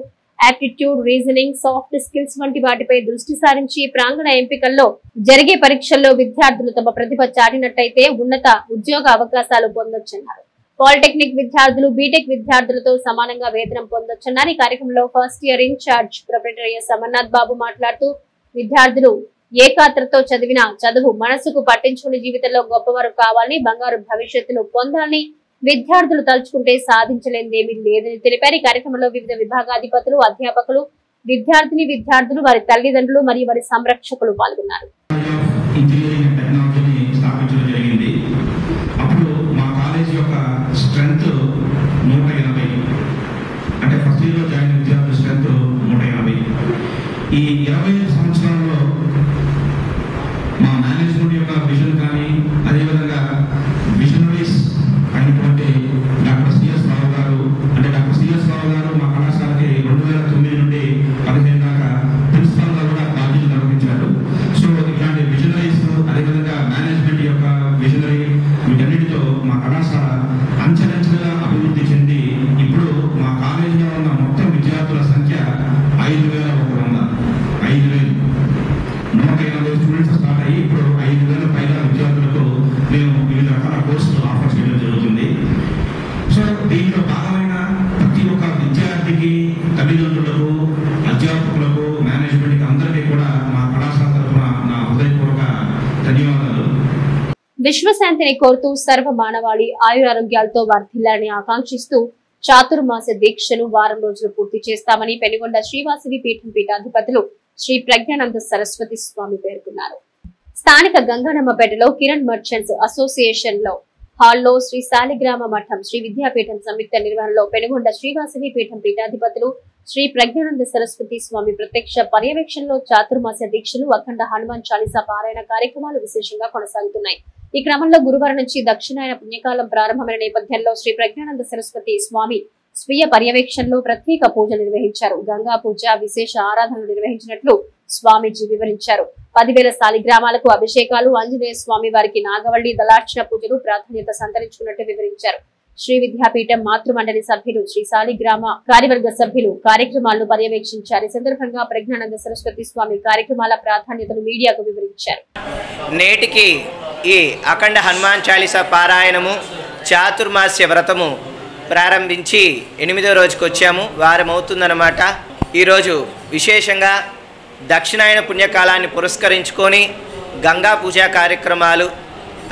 యాప్టిట్యూడ్, రీజనింగ్, సాఫ్ట్ స్కిల్స్ వంటి వాటిపై దృష్టి సారించి ప్రాంగణ ఎంపికల్లో జరిగే పరీక్షల్లో విద్యార్థులు తమ ప్రతిభ చాటినట్టయితే ఉన్నత ఉద్యోగ అవకాశాలు పొందొచ్చన్నారు. పాలిటెక్నిక్ విద్యార్థులు బీటెక్ విద్యార్థులతో సమానంగా వేతనం పొందొచ్చన్నారు. ఈ కార్యక్రమంలో first year incharge professor S Amarnath Babu మాట్లాడుతూ విద్యార్థులు ఏకాత్రతో చదివిన చదువు మనసుకు పట్టించుకుని జీవితంలో గొప్పవారు కావాలని, బంగారు భవిష్యత్తును పొందాలని విద్యార్థులు తలుచుకుంటే సాధించలేనిదేమీ లేదని తెలిపారు. ఈ కార్యక్రమంలో వివిధ విభాగాధిపతులు, అధ్యాపకులు, విద్యార్థులు, వారి తల్లిదండ్రులు మరియు వారి సంరక్షకులు పాల్గొన్నారు. ఈ 25 సంవత్సరాల్లో మా మేనేజ్మెంట్ యొక్క విజన్ కానీ అదేవిధంగా విజనరీస్ అయినటువంటి డాక్టర్ సిఎస్ రావు గారు మా కళాశాలకి 2009 నుండి 15 దాకా ప్రిన్సిపల్ గా కూడా బాధ్యతలు నిర్వహించారు. సో ఇలాంటి విజనరీస్ అదేవిధంగా మేనేజ్మెంట్ యొక్క విజనరీ వీటన్నిటితో మా కళాశాల అంచెలంచెలుగా అభివృద్ధి చెంది ఇప్పుడు మా కాలేజీలో ఉన్న మొత్తం విద్యార్థుల సంఖ్య 5,180 స్టూడెంట్స్ స్టార్ట్ అయ్యి ఇప్పుడు 5,000 పైగా విద్యార్థులకు మేము వివిధ రకాల కోర్సులు ఆఫర్ చేయడం జరుగుతుంది. సో దీంట్లో భాగమైన ప్రతి ఒక్క విద్యార్థికి, తల్లిదండ్రులకు, అధ్యాపకులకు, మేనేజ్మెంట్కి అందరికీ కూడా మా కళాశాల తరఫున నా హృదయపూర్వక ధన్యవాదాలు. విశ్వశాంతిని కోరుతూ సర్వ మానవాళి ఆయురారోగ్యాలతో వర్ధిల్లాలని ఆకాంక్షిస్తూ చాతుర్మాస దీక్షను వారం రోజులు పూర్తి చేస్తామని పెనుగొండ శ్రీవాసవి పీఠం పీఠాధిపతులు శ్రీ ప్రజ్ఞానంద సరస్వతి స్వామి పేర్కొన్నారు. స్థానిక గంగానమ్మపేటలో కిరణ్ మర్చెంట్స్ అసోసియేషన్ లో హాల్లో శ్రీ శాలిగ్రామ మఠం శ్రీ విద్యాపీఠం సంయుక్త నిర్వహణలో పెనుగొండ శ్రీవాసవి పీఠం పీఠాధిపతులు శ్రీ ప్రజ్ఞానంద సరస్వతి స్వామి ప్రత్యక్ష పర్యవేక్షణలో చాతుర్మాస దీక్షలు, అఖండ హనుమాన్ చాలీసా పారాయణ కార్యక్రమాలు విశేషంగా కొనసాగుతున్నాయి. ఈ క్రమంలో గురువారం నుంచి దక్షిణాయన పుణ్యకాలం ప్రారంభమైన నేపథ్యంలో శ్రీ ప్రజ్ఞానంద సరస్వతి స్వామి స్వీయ పర్యవేక్షణలో ప్రత్యేక పూజలు నిర్వహించారు. గంగా పూజ, విశేష ఆరాధనలు నిర్వహించినట్లు స్వామీజీ వివరించారు. 10,000 శాలిగ్రామాలకు అభిషేకాలు, ఆంజనేయ స్వామి వారికి నాగవల్లి దళార్చన పూజలు ప్రాధాన్యత సంతరించుకున్నట్టు వివరించారు. శ్రీ విద్యాపీఠం మాతృమండలి సభ్యులు, శ్రీ శాలిగ్రామ కార్యవర్గ సభ్యులు కార్యక్రమాలను పర్యవేక్షించారు. ఈ సందర్భంగా ప్రజ్ఞానంద సరస్వతి స్వామి కార్యక్రమాల ప్రాధాన్యతను మీడియాకు వివరించారు. నేటికి ఈ అఖండ హనుమాన్ చాలీసా పారాయణము, చాతుర్మాస్య వ్రతము ప్రారంభించి 8వ రోజుకి వచ్చాము. వారం అవుతుందన్నమాట. ఈరోజు విశేషంగా దక్షిణాయన పుణ్యకాలాన్ని పురస్కరించుకొని గంగా పూజా కార్యక్రమాలు,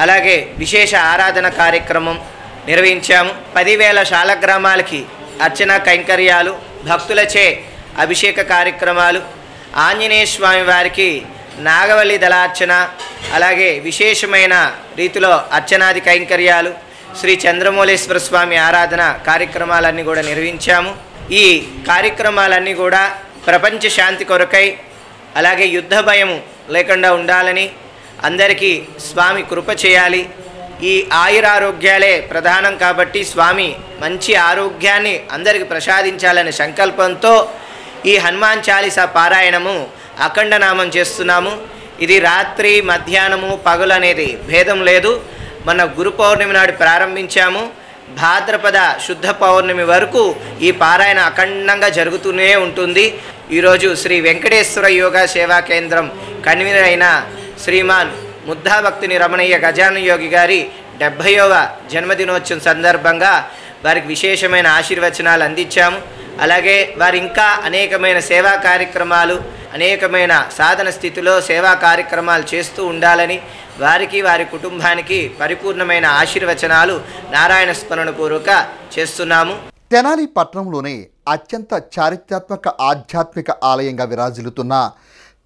అలాగే విశేష ఆరాధన కార్యక్రమం నిర్వహించాము. 10,000 శాలగ్రామాలకి అర్చన కైంకర్యాలు, భక్తులచే అభిషేక కార్యక్రమాలు, ఆంజనేయ స్వామి వారికి నాగవల్లి దళార్చన, అలాగే విశేషమైన రీతిలో అర్చనాది కైంకర్యాలు, శ్రీ చంద్రమౌళేశ్వర స్వామి ఆరాధన కార్యక్రమాలన్నీ కూడా నిర్వహించాము. ఈ కార్యక్రమాలన్నీ కూడా ప్రపంచ శాంతి కొరకై, అలాగే యుద్ధ భయము లేకుండా ఉండాలని, అందరికీ స్వామి కృప చేయాలి. ఈ ఆయురారోగ్యాలే ప్రధానం కాబట్టి స్వామి మంచి ఆరోగ్యాన్ని అందరికి ప్రసాదించాలనే సంకల్పంతో ఈ హనుమాన్ చాలీసా పారాయణము అఖండనామం చేస్తున్నాము. ఇది రాత్రి, మధ్యాహ్నము, పగలు అనేది భేదం లేదు. మన గురు పౌర్ణమి నాడు ప్రారంభించాము. భాద్రపద శుద్ధ పౌర్ణమి వరకు ఈ పారాయణ అఖండంగా జరుగుతూనే ఉంటుంది. ఈరోజు శ్రీ వెంకటేశ్వర యోగా సేవా కేంద్రం కన్వీనర్ అయిన శ్రీమాన్ ముద్దాభక్తిని రమణయ్య గజానన యోగి గారి 70వ జన్మదినోత్సవం సందర్భంగా వారికి విశేషమైన ఆశీర్వచనాలు అందించాము. అలాగే వారు ఇంకా అనేకమైన సేవా కార్యక్రమాలు, అనేకమైన సాధన స్థితిలో సేవా కార్యక్రమాలు చేస్తూ ఉండాలని, వారికి వారి కుటుంబానికి పరిపూర్ణమైన ఆశీర్వచనాలు నారాయణ స్మరణ పూర్వక చేస్తున్నాము. తెనాలి పట్టణంలోనే అత్యంత చారిత్రాత్మక ఆధ్యాత్మిక ఆలయంగా విరాజిల్లుతున్న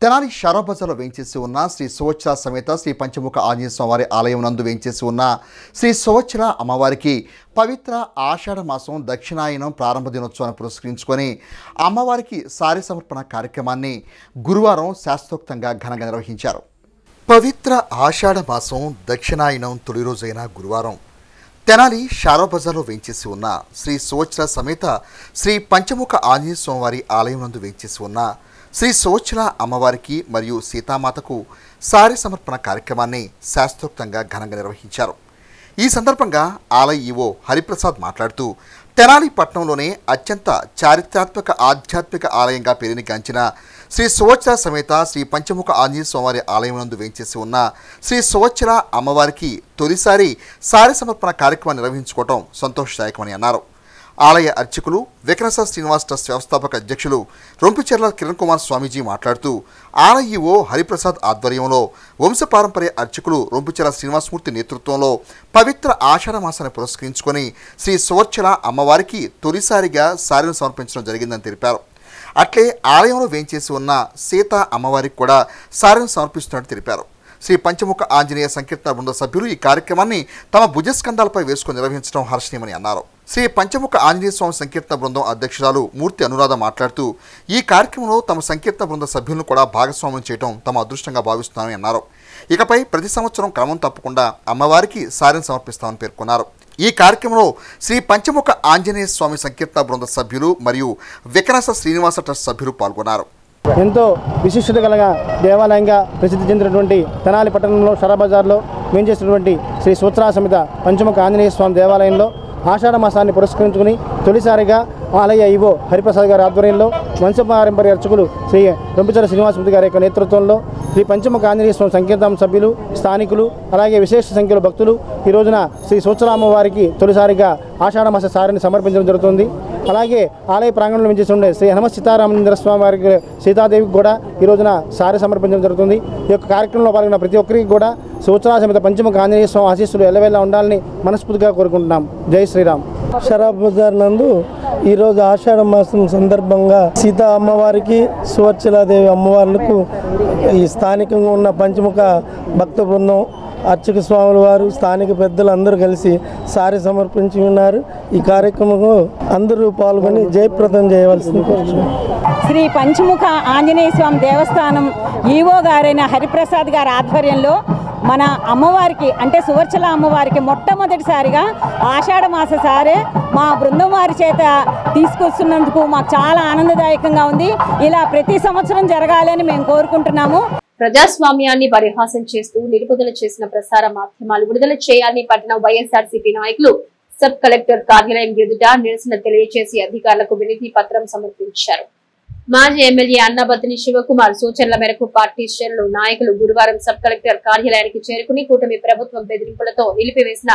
తెనాలి షారోబజార్లో వేంచేసి ఉన్న శ్రీ సువచ్చ సమేత శ్రీ పంచముఖ ఆంజనేయ స్వామివారి ఆలయం నందు వేంచేసి ఉన్న శ్రీ సువచ్చల అమ్మవారికి పవిత్ర ఆషాఢ మాసం దక్షిణాయనం ప్రారంభ దినోత్సవాన్ని పురస్కరించుకొని అమ్మవారికి సారీ సమర్పణ కార్యక్రమాన్ని గురువారం శాస్త్రోక్తంగా ఘనంగా నిర్వహించారు. పవిత్ర ఆషాఢ మాసం దక్షిణాయనం తొలి రోజైన గురువారం తెనాలి షారోబజార్లో వేంచేసి ఉన్న శ్రీ సువచ్చల సమేత శ్రీ పంచముఖ ఆంజనేయ స్వామివారి ఆలయం నందు వేంచేసి ఉన్న శ్రీ సువచ్చల అమ్మవారికి మరియు సీతామాతకు సారీ సమర్పణ కార్యక్రమాన్ని శాస్త్రోక్తంగా ఘనంగా నిర్వహించారు. ఈ సందర్భంగా ఆలయ ఈవో హరిప్రసాద్ మాట్లాడుతూ తెనాలి పట్టణంలోనే అత్యంత చారిత్రాత్మక ఆధ్యాత్మిక ఆలయంగా పేరునిగాంచిన శ్రీ సువచ్చల సమేత శ్రీ పంచముఖ ఆంజనేయ స్వామివారి ఆలయం నందు వేంచేసి ఉన్న శ్రీ సువచ్చల అమ్మవారికి తొలిసారి సారి సమర్పణ కార్యక్రమాన్ని నిర్వహించుకోవడం సంతోషదాయకమని అన్నారు. ఆలయ అర్చకులు వికనస శ్రీనివాస్ ట్రస్ట్ వ్యవస్థాపక అధ్యక్షులు రొంపిచెర్ల కిరణ్ కుమార్ స్వామీజీ మాట్లాడుతూ ఆలయో హరిప్రసాద్ ఆధ్వర్యంలో వంశపారంపర్య అర్చకులు రొంపిచెర్ల శ్రీనివాసమూర్తి నేతృత్వంలో పవిత్ర ఆషాఢ మాసాన్ని పురస్కరించుకొని శ్రీ సువచ్చల అమ్మవారికి తొలిసారిగా సారిను సమర్పించడం జరిగిందని తెలిపారు. అట్లే ఆలయంలో వేంచేసి ఉన్న సీతా అమ్మవారికి కూడా సారిను సమర్పిస్తున్నట్టు తెలిపారు. శ్రీ పంచముఖ ఆంజనేయ సంకీర్తన బృంద సభ్యులు ఈ కార్యక్రమాన్ని తమ భుజస్కంధాలపై వేసుకుని నిర్వహించడం హర్షణీయమని అన్నారు. శ్రీ పంచముఖ ఆంజనేయ స్వామి సంకీర్తన బృందం అధ్యక్షురాలు మూర్తి అనురాధ మాట్లాడుతూ ఈ కార్యక్రమంలో తమ సంకీర్తన బృంద సభ్యులను కూడా భాగస్వామ్యం చేయడం తమ అదృష్టంగా భావిస్తున్నామని అన్నారు. ఇకపై ప్రతి సంవత్సరం క్రమం తప్పకుండా అమ్మవారికి సారిని సమర్పిస్తామని పేర్కొన్నారు. ఈ కార్యక్రమంలో శ్రీ పంచముఖ ఆంజనేయ స్వామి సంకీర్తన బృంద సభ్యులు మరియు వికనస శ్రీనివాస ట్రస్ట్ సభ్యులు పాల్గొన్నారు. ఎంతో విశిష్టత కలగా దేవాలయంగా ప్రసిద్ధి చెందినటువంటి తెనాలి పట్టణంలో షరాబజార్లో వేంచేసినటువంటి శ్రీ సువచ్చల సమేత పంచముఖ ఆంజనేయ స్వామి దేవాలయంలో ఆషాఢ మాసాన్ని పురస్కరించుకుని తొలిసారిగా ఆలయ ఈవో హరిప్రసాద్ గారి ఆధ్వర్యంలో వంశపారంపర్య అర్చకులు శ్రీ రొంపిచెర్ల శ్రీనివాసమూర్తి గారి యొక్క నేతృత్వంలో శ్రీ పంచముఖ ఆంజనేయ స్వామి సంకీర్తన సభ్యులు స్థానికులు అలాగే విశేష సంఖ్యలో భక్తులు ఈ రోజున శ్రీ సువచ్చల అమ్మవారికి తొలిసారిగా ఆషాఢ మాస సారిని సమర్పించడం జరుగుతుంది. అలాగే ఆలయ ప్రాంగణంలో వించేసి ఉండే శ్రీ హనుమ సీతారామచంద్ర స్వామి వారికి సీతాదేవికి కూడా ఈ రోజున సారి సమర్పించడం జరుగుతుంది. ఈ యొక్క కార్యక్రమంలో పాల్గొన్న ప్రతి ఒక్కరికి కూడా సువచ్చల సమేత పంచముఖ ఆంజనేయ స్వామి ఆశీస్సులు ఎల్లవేళ ఉండాలని మనస్ఫూర్తిగా కోరుకుంటున్నాం. జై శ్రీరామ్. షరాబ్ బజార్ నందు ఈరోజు ఆషాఢ మాసం సందర్భంగా సీతా అమ్మవారికి సువచ్చలాదేవి అమ్మవార్లకు ఈ స్థానికంగా ఉన్న పంచముఖ భక్త బృందం అర్చక స్వాముల వారు స్థానిక పెద్దలు అందరూ కలిసి సారి సమర్పించి ఉన్నారు. ఈ కార్యక్రమంలో అందరూ పాల్గొని జయప్రదం చేయవలసింది కోరుచున్నాం. శ్రీ పంచముఖ ఆంజనేయ స్వామి దేవస్థానం ఈవో గారైన హరిప్రసాద్ గారి ఆధ్వర్యంలో మన అమ్మవారికి అంటే సువచ్చల అమ్మవారికి మొట్టమొదటిసారిగా ఆషాఢ మాస సారే మా బృందం వారి చేత తీసుకొస్తున్నందుకు మాకు చాలా ఆనందదాయకంగా ఉంది. ఇలా ప్రతి సంవత్సరం జరగాలని మేము కోరుకుంటున్నాము. ప్రజాస్వామ్యాన్ని పరిహాసం చేస్తూ నిలుపుదల చేసిన ప్రసార మాధ్యమాలు విడుదల చేయాలని పట్టణ వైఎస్ఆర్సీపీ నాయకులు సబ్ కలెక్టర్ కార్యాలయం ఎదుట నిరసన తెలియజేసి అధికారులకు వినతి పత్రం సమర్పించారు. మాజీ ఎమ్మెల్యే అన్నబత్తిని శివకుమార్ సూచనల మేరకు పార్టీ శ్రేణులు నాయకులు గురువారం సబ్ కలెక్టర్ కార్యాలయానికి చేరుకుని కూటమి ప్రభుత్వం బెదిరింపులతో నిలిపివేసిన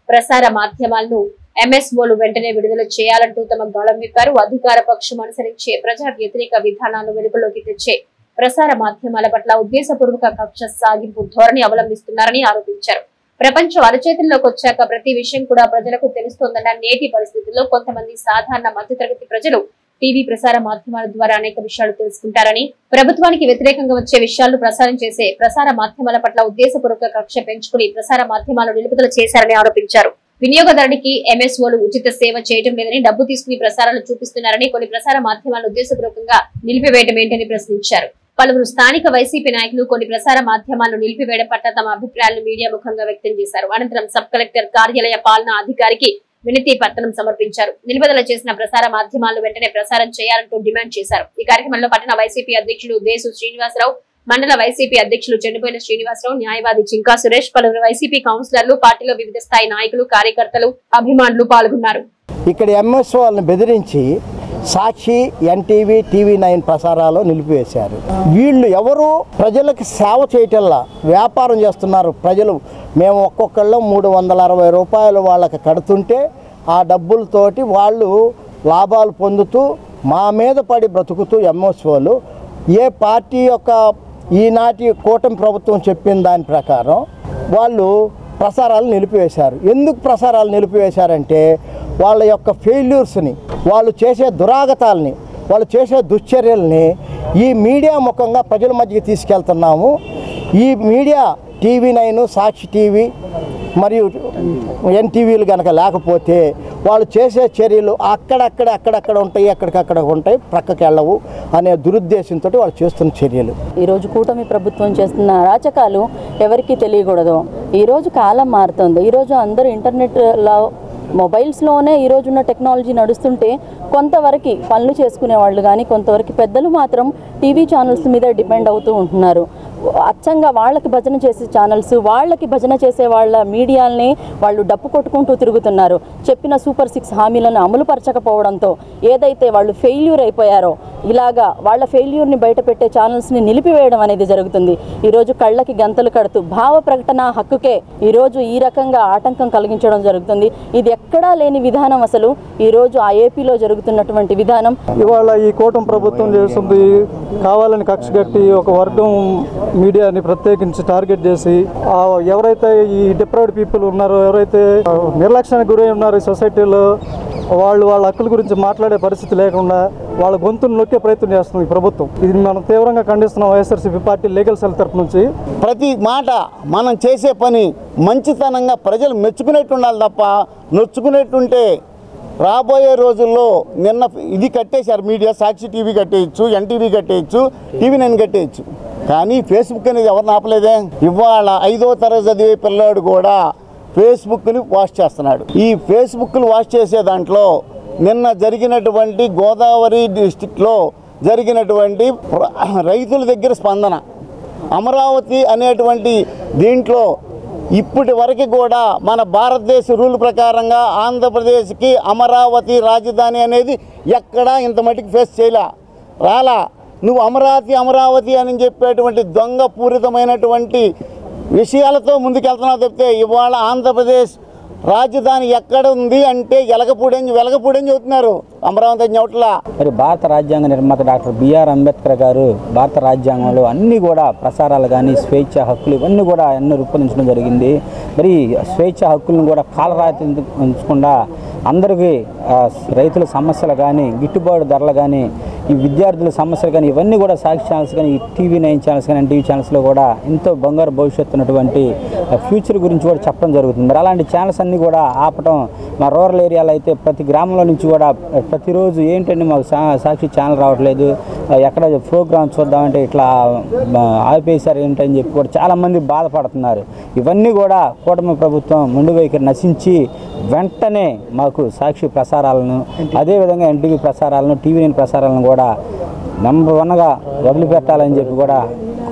ప్రసార మాధ్యమాలను ఎంఎస్ఓలు వెంటనే విడుదల చేయాలంటూ తమ గళం విప్పారు. అధికార పక్షం అనుసరించే ప్రజా వ్యతిరేక విధానాలను వెలుగులోకి తెచ్చే ప్రసార మాధ్యమాల పట్ల ఉద్దేశపూర్వక కక్ష సాగింపు ధోరణి అవలంబిస్తున్నారని ఆరోపించారు. ప్రపంచం అరచేతుల్లోకి వచ్చాక ప్రతి విషయం కూడా ప్రజలకు తెలుస్తోందన్న నేటి పరిస్థితుల్లో కొంతమంది సాధారణ మధ్యతరగతి ప్రజలు టీవీ ప్రసార మాధ్యమాల ద్వారా అనేక విషయాలు తెలుసుకుంటారని, ప్రభుత్వానికి వ్యతిరేకంగా వచ్చే విషయాలను ప్రసారం చేసే ప్రసార మాధ్యమాల పట్ల ఉద్దేశపూర్వక కక్ష పెంచుకుని ప్రసార మాధ్యమాలు నిలుపుదల చేశారని ఆరోపించారు. వినియోగదారునికి ఎంఎస్ఓలు ఉచిత సేవ చేయడం లేదని, డబ్బు తీసుకుని ప్రసారాలు చూపిస్తున్నారని, కొన్ని ప్రసార మాధ్యమాలను ఉద్దేశపూర్వకంగా నిలిపివేయడం ఏంటని ప్రశ్నించారు. పలువురు స్థానిక వైసీపీ నాయకులు కొన్ని ప్రసార మాధ్యమాలను నిలిపివేయడం పట్ల తమ అభిప్రాయాలను మీడియా ముఖంగా వ్యక్తం చేశారు. అనంతరం సబ్ కలెక్టర్ కార్యాలయ పాలనా అధికారికి వినతి పత్రం సమర్పించారు. నిలుపుదల చేసిన ప్రసార మాధ్యమాలను వెంటనే ప్రసారం చేయాలంటూ డిమాండ్ చేశారు. ఈ కార్యక్రమంలో పట్టణ వైసీపీ అధ్యక్షుడు దేశు శ్రీనివాసరావు, మండల వైసీపీ అధ్యక్షులు చెండిపోయిన శ్రీనివాసరావు, న్యాయవాది చింకా సురేష్, పలువురు వైసీపీ కౌన్సిలర్లు, పార్టీలో వివిధ స్థాయి నాయకులు, కార్యకర్తలు, అభిమానులు పాల్గొన్నారు. ఇక్కడ ఎంఎస్ఓ వాళ్ళని బెదిరించి సాక్షి, ఎన్టీవీ, టీవీ9 ప్రసారాలు నిలిపివేశారు. వీళ్ళు ఎవరు ప్రజలకు సేవ చేయటల్లా వ్యాపారం చేస్తున్నారు. ప్రజలు మేము ఒక్కొక్కళ్ళు 360 రూపాయలు వాళ్ళకి కడుతుంటే ఆ డబ్బులతోటి వాళ్ళు లాభాలు పొందుతూ మా మీద పడి బ్రతుకుతూ ఎంఎస్ఓలు ఏ పార్టీ యొక్క ఈనాటి కూటమి ప్రభుత్వం చెప్పిన దాని ప్రకారం వాళ్ళు ప్రసారాలు నిలిపివేశారు. ఎందుకు ప్రసారాలు నిలిపివేశారంటే వాళ్ళ యొక్క ఫెయిల్యూర్స్ని, వాళ్ళు చేసే దురాగతాలని, వాళ్ళు చేసే దుశ్చర్యల్ని ఈ మీడియా ముఖంగా ప్రజల మధ్యకి తీసుకెళ్తున్నాము. ఈ మీడియా టీవీ9, సాక్షి టీవీ మరియు ఎన్టీవీలు కనుక లేకపోతే వాళ్ళు చేసే చర్యలు అక్కడక్కడ ఉంటాయి, ఎక్కడికక్కడ ఉంటాయి, ప్రక్కకి వెళ్ళవు అనే దురుద్దేశంతో వాళ్ళు చేస్తున్న చర్యలు. ఈరోజు కూటమి ప్రభుత్వం చేస్తున్న అరాచకాలు ఎవరికి తెలియకూడదు. ఈరోజు కాలం మారుతుంది. ఈరోజు అందరూ ఇంటర్నెట్లో మొబైల్స్లోనే ఈరోజున్న టెక్నాలజీ నడుస్తుంటే కొంతవరకు పనులు చేసుకునే వాళ్ళు కానీ కొంతవరకు పెద్దలు మాత్రం టీవీ ఛానల్స్ మీద డిపెండ్ అవుతూ ఉంటున్నారు. అచ్చంగా వాళ్ళకి భజన చేసే ఛానల్స్, వాళ్ళకి భజన చేసే వాళ్ళ మీడియాల్ని వాళ్ళు డప్పు కొట్టుకుంటూ తిరుగుతున్నారు. చెప్పిన సూపర్ 6 హామీలను అమలు పరచకపోవడంతో ఏదైతే వాళ్ళు ఫెయిల్యూర్ అయిపోయారో ఇలాగా వాళ్ళ ఫెయిల్యూర్ని బయటపెట్టే ఛానల్స్ని నిలిపివేయడం అనేది జరుగుతుంది. ఈరోజు కళ్ళకి గంతలు కడుతూ భావ ప్రకటన హక్కుకే ఈరోజు ఈ రకంగా ఆటంకం కలిగించడం జరుగుతుంది. ఇది ఎక్కడా లేని విధానం. అసలు ఈరోజు ఆ ఏపీలో జరుగుతున్నటువంటి విధానం ఇవాళ ఈ కూటమి ప్రభుత్వం చేస్తుంది. కావాలని కక్ష కట్టి ఒక వర్గం మీడియాని ప్రత్యేకించి టార్గెట్ చేసి ఎవరైతే ఈ డిప్రైవ్డ్ పీపుల్ ఉన్నారో, ఎవరైతే నిర్లక్ష్యానికి గురై ఉన్నారో ఈ సొసైటీలో, వాళ్ళ హక్కుల గురించి మాట్లాడే పరిస్థితి లేకుండా వాళ్ళ గొంతును నొక్కే ప్రయత్నం చేస్తుంది ఈ ప్రభుత్వం. ఇది మనం తీవ్రంగా ఖండిస్తున్నాం వైఎస్ఆర్సీపీ పార్టీ లీగల్ సెల్ తరపు నుంచి. ప్రతి మాట మనం చేసే పని మంచితనంగా ప్రజలు మెచ్చుకునేట్టు ఉండాలి తప్ప నొచ్చుకునేట్టుంటే రాబోయే రోజుల్లో నిన్న ఇది కట్టేశారు మీడియా. సాక్షి టీవీ కట్టేయచ్చు, ఎన్టీవీ కట్టేయచ్చు, TV9 కట్టేయచ్చు. కానీ ఫేస్బుక్ అనేది ఎవరిని ఆపలేదే. ఇవాళ 5వ తరగతి చదివే పిల్లాడు కూడా ఫేస్బుక్ని వాచ్ చేస్తున్నాడు. ఈ ఫేస్బుక్ని వాచ్ చేసే దాంట్లో నిన్న జరిగినటువంటి గోదావరి డిస్టిక్లో జరిగినటువంటి రైతుల దగ్గర స్పందన, అమరావతి అనేటువంటి దీంట్లో ఇప్పటి వరకు కూడా మన భారతదేశ రూల్ ప్రకారంగా ఆంధ్రప్రదేశ్కి అమరావతి రాజధాని అనేది ఎక్కడా ఇంత మటుకు ఫేస్ చేయలే రాలా. నువ్వు అమరావతి అని చెప్పేటువంటి దొంగ పూరితమైనటువంటి విషయాలతో ముందుకెళ్తున్నావు తప్పితే ఇవాళ ఆంధ్రప్రదేశ్ రాజధాని ఎక్కడ ఉంది అంటే వెలగపూడని చెబుతున్నారు, అమరావతి చెవట్లా. మరి భారత రాజ్యాంగ నిర్మాత డాక్టర్ బిఆర్ అంబేద్కర్ గారు భారత రాజ్యాంగంలో అన్నీ కూడా ప్రసారాలు కానీ స్వేచ్ఛ హక్కులు ఇవన్నీ కూడా ఎన్నో రూపొందించడం జరిగింది. మరి స్వేచ్ఛ హక్కులను కూడా కాలరాతి ఉంచకుండా అందరికీ రైతుల సమస్యలు కానీ, గిట్టుబాటు ధరలు కానీ, ఈ విద్యార్థుల సమస్యలు కానీ ఇవన్నీ కూడా సాక్షి ఛానల్స్ కానీ, TV9 ఛానల్స్ కానీ, NTV ఛానల్స్లో కూడా ఎంతో బంగారు భవిష్యత్తు ఉన్నటువంటి ఫ్యూచర్ గురించి కూడా చెప్పడం జరుగుతుంది. మరి అలాంటి ఛానల్స్ అన్నీ కూడా ఆపటం, మా రూరల్ ఏరియాలో అయితే ప్రతి గ్రామంలో నుంచి కూడా ప్రతిరోజు ఏంటంటే మాకు సాక్షి ఛానల్ రావట్లేదు, ఎక్కడ ప్రోగ్రామ్ చూద్దామంటే ఇట్లా ఆపేశారు ఏంటని చెప్పి కూడా చాలామంది బాధపడుతున్నారు. ఇవన్నీ కూడా కూటమి ప్రభుత్వం ముందు వైఖరి నశించి వెంటనే మాకు సాక్షి ప్రసారాలను, అదేవిధంగా NTV ప్రసారాలను, TV9 ప్రసారాలను కూడా నంబర్ 1గా వదిలిపెట్టాలని చెప్పి కూడా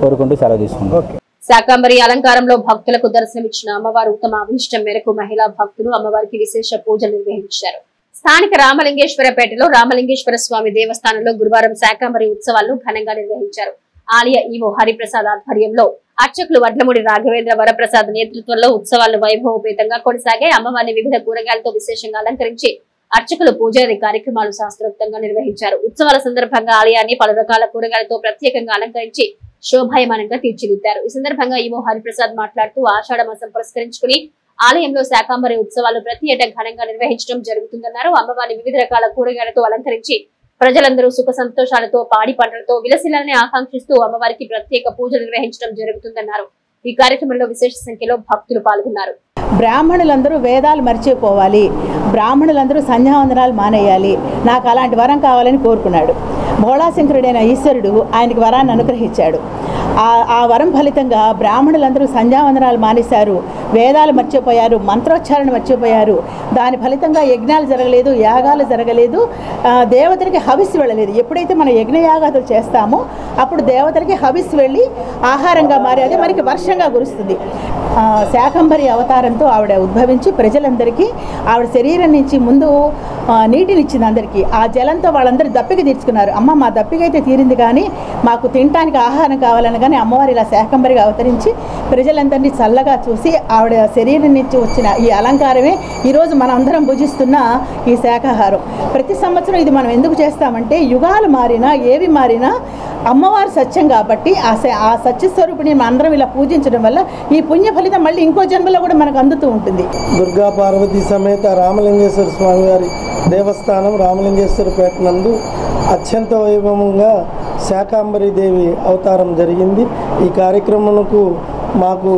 కోరుకుంటూ సెలవు తీసుకున్నాం. శాకంబరి అలంకారంలో భక్తులకు దర్శనమిచ్చిన అమ్మవారు తమ అభిష్టం మేరకు మహిళా భక్తులు అమ్మవారికి విశేష పూజలు నిర్వహించారు. స్థానిక రామలింగేశ్వరపేటలో రామలింగేశ్వర స్వామి దేవస్థానంలో గురువారం శాకంబరి ఉత్సవాలను ఘనంగా నిర్వహించారు. ఆలయ ఈవో హరిప్రసాద్ ఆధ్వర్యంలో అర్చకులు వడ్లమూడి రాఘవేంద్ర వరప్రసాద్ నేతృత్వంలో ఉత్సవాలు వైభవోపేతంగా కొనసాగే. అమ్మవారిని వివిధ కూరగాయలతో విశేషంగా అలంకరించి అర్చకులు పూజాది కార్యక్రమాలు శాస్త్రోక్తంగా నిర్వహించారు. ఉత్సవాల సందర్భంగా ఆలయాన్ని పలు రకాల కూరగాయలతో ప్రత్యేకంగా అలంకరించి శోభాయమానంగా తీర్చిదిద్దారు. ఈ సందర్భంగా ఈవో హరిప్రసాద్ మాట్లాడుతూ ఆషాఢ మాసం పురస్కరించుకుని ఆలయంలో శాకంబరి ఉత్సవాలు ప్రతి ఏటా ఘనంగా నిర్వహించడం జరుగుతుందన్నారు. అమ్మవారిని వివిధ రకాల కూరగాయలతో అలంకరించి ప్రజలందరూ సుఖ సంతోషాలతో పాడి పంటలతో విలసిల్లాలని ఆకాంక్షిస్తూ అమ్మవారికి ప్రత్యేక పూజలు నిర్వహించడం జరుగుతుందన్నారు. ఈ కార్యక్రమంలో విశేష సంఖ్యలో భక్తులు పాల్గొన్నారు. బ్రాహ్మణులందరూ వేదాలు మర్చిపోవాలి, బ్రాహ్మణులందరూ సంధ్యావందనాలు మానేయాలి, నాకు అలాంటి వరం కావాలని కోరుకున్నాడు. భోళాశంకరుడైన ఈశ్వరుడు ఆయనకి వరాన్ని అనుగ్రహించాడు. ఆ వరం ఫలితంగా బ్రాహ్మణులందరూ సంధ్యావందనాలు మానేశారు, వేదాలు మర్చిపోయారు, మంత్రోచ్చారణ మర్చిపోయారు. దాని ఫలితంగా యజ్ఞాలు జరగలేదు, యాగాలు జరగలేదు, దేవతలకి హవిస్సు వెళ్ళలేదు. ఎప్పుడైతే మనం యజ్ఞయాగాదులు చేస్తామో అప్పుడు దేవతలకి హవిస్సు వెళ్ళి ఆహారంగా మారి అదే మనకి వర్షంగా కురుస్తుంది. శాకంబరి అవతారంతో ఆవిడ ఉద్భవించి ప్రజలందరికీ ఆవిడ శరీరం నుంచి ముందు నీటినిచ్చింది అందరికీ. ఆ జలంతో వాళ్ళందరూ దప్పిక తీర్చుకున్నారు. అమ్మ మా దప్పిక అయితే తీరింది కానీ మాకు తినడానికి ఆహారం కావాలని కానీ అమ్మవారి ఇలా శాకంబరిగా అవతరించి ప్రజలందరినీ చల్లగా చూసి ఆవిడ శరీరం నుంచి వచ్చిన ఈ అలంకారమే ఈరోజు మనం అందరం భుజిస్తున్న ఈ శాకాహారం. ప్రతి సంవత్సరం ఇది మనం ఎందుకు చేస్తామంటే యుగాలు మారినా ఏవి మారినా అమ్మవారు సత్యం కాబట్టి ఆ సత్యస్వరూపిణి మనం అందరం ఇలా పూజించడం వల్ల ఈ పుణ్య ఫలితం మళ్ళీ ఇంకో జన్మలో కూడా మనకు అందుతూ ఉంటుంది. దుర్గా పార్వతి సమేత రామలింగేశ్వర స్వామి వారి దేవస్థానం రామలింగేశ్వరపేట నందు అత్యంత వైభవంగా శాకంబరి దేవి అవతారం జరిగింది. ఈ కార్యక్రమంకు మాకు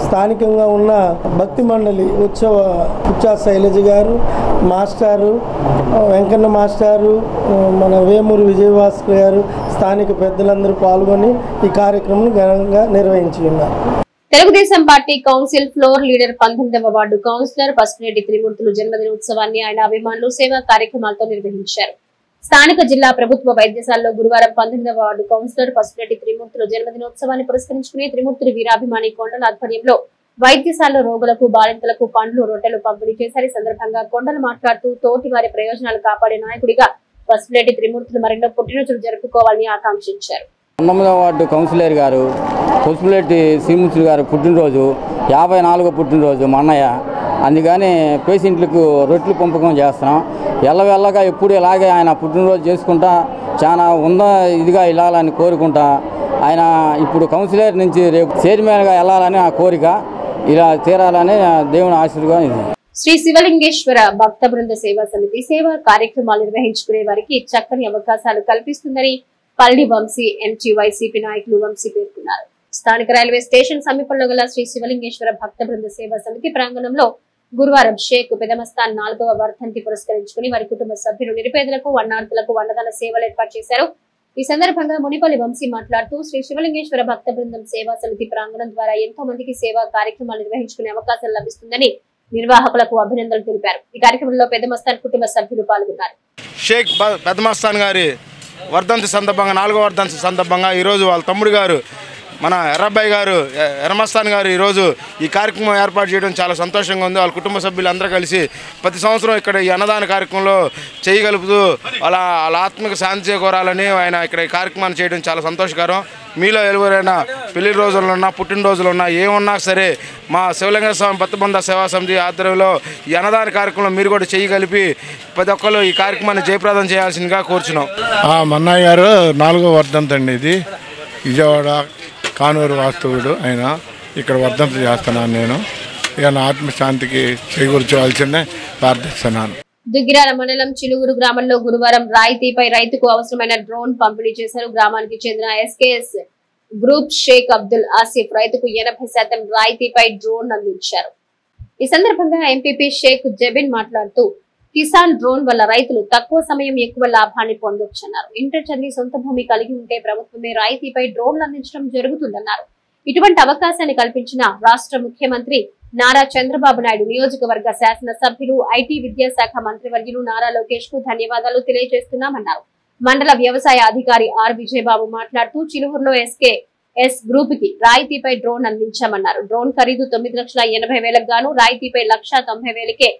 స్థానికంగా ఉన్న భక్తి మండలి ఉచ్చా శైలజ గారు, మాస్టారు వెంకన్న మాస్టారు, మన వేమూరు విజయభాస్కర్ గారు, స్థానిక పెద్దలందరూ పాల్గొని ఈ కార్యక్రమం ఘనంగా నిర్వహించి ఉన్నారు. Telugu Desam party council floor leader 19వ వార్డు కౌన్సిలర్ పసుపురెడ్డి త్రిమూర్తులు జన్మదిన ఉత్సవాన్ని ఆయన అభిమానులు సేవా కార్యక్రమాలతో నిర్వహించారు. స్థానిక జిల్లా ప్రభుత్వ వైద్యశాలలో గురువారం 19వ వార్డు కౌన్సిలర్ పసుపురెడ్డి త్రిమూర్తుల జన్మదినోత్సవాన్ని పురస్కరించుకుని త్రిమూర్తుల వీరాభిమాని కొండల ఆధ్వర్యంలో వైద్యశాలలో రోగులకు బాలింతలకు పండ్లు రొట్టెలు పంపిణీ చేశారు. ఈ సందర్భంగా కొండలు మాట్లాడుతూ తోటి వారి ప్రయోజనాలు కాపాడే నాయకుడిగా పసుపురెడ్డి త్రిమూర్తులు మరెన్నో పుట్టినరోజులు జరుపుకోవాలని ఆకాంక్షించారు. 19వ వార్డు కౌన్సిలర్ గారు పసుపురెడ్డి శ్రీమూర్తులు గారు పుట్టినరోజు 54వ పుట్టినరోజు మా అన్నయ్య. అందుకని పేషెంట్లకు రొట్టెలు పంపకం చేస్తున్నాం. ఎల్లవెల్లగా ఎప్పుడు ఇలాగే ఆయన పుట్టినరోజు చేసుకుంటా చాలా ఇదిగా వెళ్ళాలని కోరుకుంటా. ఆయన ఇప్పుడు కౌన్సిలర్ నుంచి రేపు చైర్మన్గా వెళ్ళాలని ఆ కోరిక ఇలా తీరాలని దేవుని ఆశీర్వాదం. శ్రీ శివలింగేశ్వర భక్త బృంద సేవా సమితి సేవా కార్యక్రమాలు నిర్వహించుకునే వారికి చక్కని అవకాశాలు కల్పిస్తుందని పల్లి వంశీ ఎంటీ వైసీపీ నాయకులు వంశీ పేర్కొన్నారు. స్థానిక రైల్వే స్టేషన్ సమీపంలో గల శ్రీ శివలింగేశ్వర భక్త బృంద సేవా సమితి ప్రాంగణంలో గురువారం షేక్ పెదమస్తాన్ 4వ వర్ధంతి పురస్కరించుకుని వారి కుటుంబ సభ్యులు నిరుపేదలకు వన్నార్థులకు అన్నదాన సేవలు ఏర్పాటు చేశారు. ఈ సందర్భంగా మునిపల్లి వంశీ మాట్లాడుతూ శ్రీ శివలింగేశ్వర భక్త బృందం సేవా సమితి ప్రాంగణం ద్వారా ఎంతో మందికి సేవా కార్యక్రమాలు నిర్వహించుకునే అవకాశం లభిస్తుందని నిర్వాహకులకు అభినందనలు తెలిపారు. ఈ కార్యక్రమంలో పెదమస్తాన్ కుటుంబ సభ్యులు పాల్గొన్నారు. షేక్ పెదమస్తాన్ గారి వర్ధంతి సందర్భంగా 4వ వర్ధంతి సందర్భంగా ఈరోజు వాళ్ళ తమ్ముడు గారు మన ఎర్రబ్బాయి గారు ఎర్రమస్తాన్ గారు ఈరోజు ఈ కార్యక్రమం ఏర్పాటు చేయడం చాలా సంతోషంగా ఉంది. వాళ్ళ కుటుంబ సభ్యులు అందరూ కలిసి ప్రతి సంవత్సరం ఇక్కడ ఈ అన్నదాన కార్యక్రమంలో చేయగలుపుతూ వాళ్ళ ఆత్మక శాంతి చేకూరాలని ఆయన ఇక్కడ ఈ కార్యక్రమాన్ని చేయడం చాలా సంతోషకరం. మీలో ఎవరైనా పెళ్లి రోజులున్నా పుట్టినరోజులున్నా ఏమున్నా సరే మా శివలింగ స్వామి భక్తబృంద సేవా సమితి ఆధ్వర్యంలో ఈ అన్నదాన కార్యక్రమంలో మీరు కూడా చేయగలిపి ప్రతి ఒక్కరు ఈ కార్యక్రమాన్ని జయప్రదం చేయాల్సిందిగా కోరుచున్నాం. మన్నయ్య గారు 4వ వర్ధంతి అండి. ఇది విజయవాడ కానూరు వాస్తవుడు ఆయన. ఇక్కడ వర్ధంతి చేస్తున్నాను నేను. ఈయన ఆత్మశాంతికి చేకూర్చవలసిందే ప్రార్థిస్తున్నాను. దుగ్గిరాల మండలం చిలుగురు గ్రామంలో గురువారం రాయితీపై రైతుకు అవసరమైన డ్రోన్ పంపిణీ చేశారు. గ్రామానికి చెందిన ఎస్కేఎస్ గ్రూప్ షేక్ అబ్దుల్ ఆసిఫ్ రైతుకు 80% రాయితీపై డ్రోన్ అందించారు. ఈ సందర్భంగా ఎంపీపీ షేక్ జబిన్ మాట్లాడుతూ కిసాన్ డ్రోన్ వల్ల రైతులు తక్కువ సమయం ఎక్కువ లాభాన్ని పొందొచ్చన్నారు. ఇంటర్ చదివి సొంత భూమి కలిగి ఉంటే ప్రభుత్వమే రాయితీపై డ్రోన్లు అందించడం జరుగుతుందన్నారు. ఇటువంటి అవకాశాన్ని కల్పించిన రాష్ట్ర ముఖ్యమంత్రి నారా చంద్రబాబు నాయుడు, నియోజకవర్గ శాసన సభ్యులు, ఐటీ విద్యాశాఖ మంత్రివర్యులు నారా లోకేష్ కు ధన్యవాదాలు తెలియజేస్తున్నామన్నారు. మండల వ్యవసాయ అధికారి ఆర్ విజయబాబు మాట్లాడుతూ చిలువురులో ఎస్కేఎస్ గ్రూప్ కి రాయితీపై డ్రోన్ అందించామన్నారు. డ్రోన్ ఖరీదు 9,80,000 గాను రాయితీపై 1,90,000కే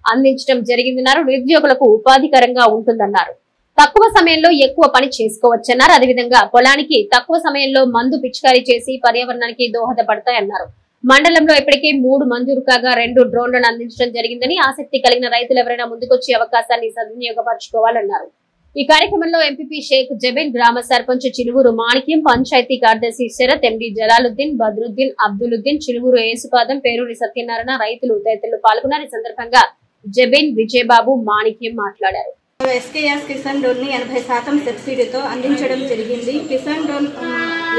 అందించడం జరిగిందన్నారు. నిరుద్యోగులకు ఉపాధికరంగా ఉంటుందన్నారు. తక్కువ సమయంలో ఎక్కువ పని చేసుకోవచ్చన్నారు. అదేవిధంగా పొలానికి తక్కువ సమయంలో మందు పిచికారీ చేసి పర్యావరణానికి దోహదపడతాయన్నారు. మండలంలో ఇప్పటికే 3 మంజూరు కాగా 2 డ్రోన్లను అందించడం జరిగిందని ఆసక్తి కలిగిన రైతులు ఎవరైనా ముందుకొచ్చి అవకాశాన్ని సద్వినియోగపరచుకోవాలన్నారు. ఈ కార్యక్రమంలో ఎంపీపీ షేక్ జబీన్, గ్రామ సర్పంచ్ చిలువురు మాణిక్యం, పంచాయతీ కార్యదర్శి శరత్, ఎండి జలాలుద్దీన్, బద్రుద్దీన్, అబ్దులుద్దీన్, చిలువురు యేసుపాదం, పేరూరి సత్యనారాయణ, రైతులు తదితరులు పాల్గొన్నారు. ఈ సందర్భంగా జబీన్, విజయబాబు, మాణిక్యం మాట్లాడారు. ఎస్కేఎస్ కిసాన్ డ్రోన్ ని 80% సబ్సిడీతో అందించడం జరిగింది. కిసాన్ డ్రోన్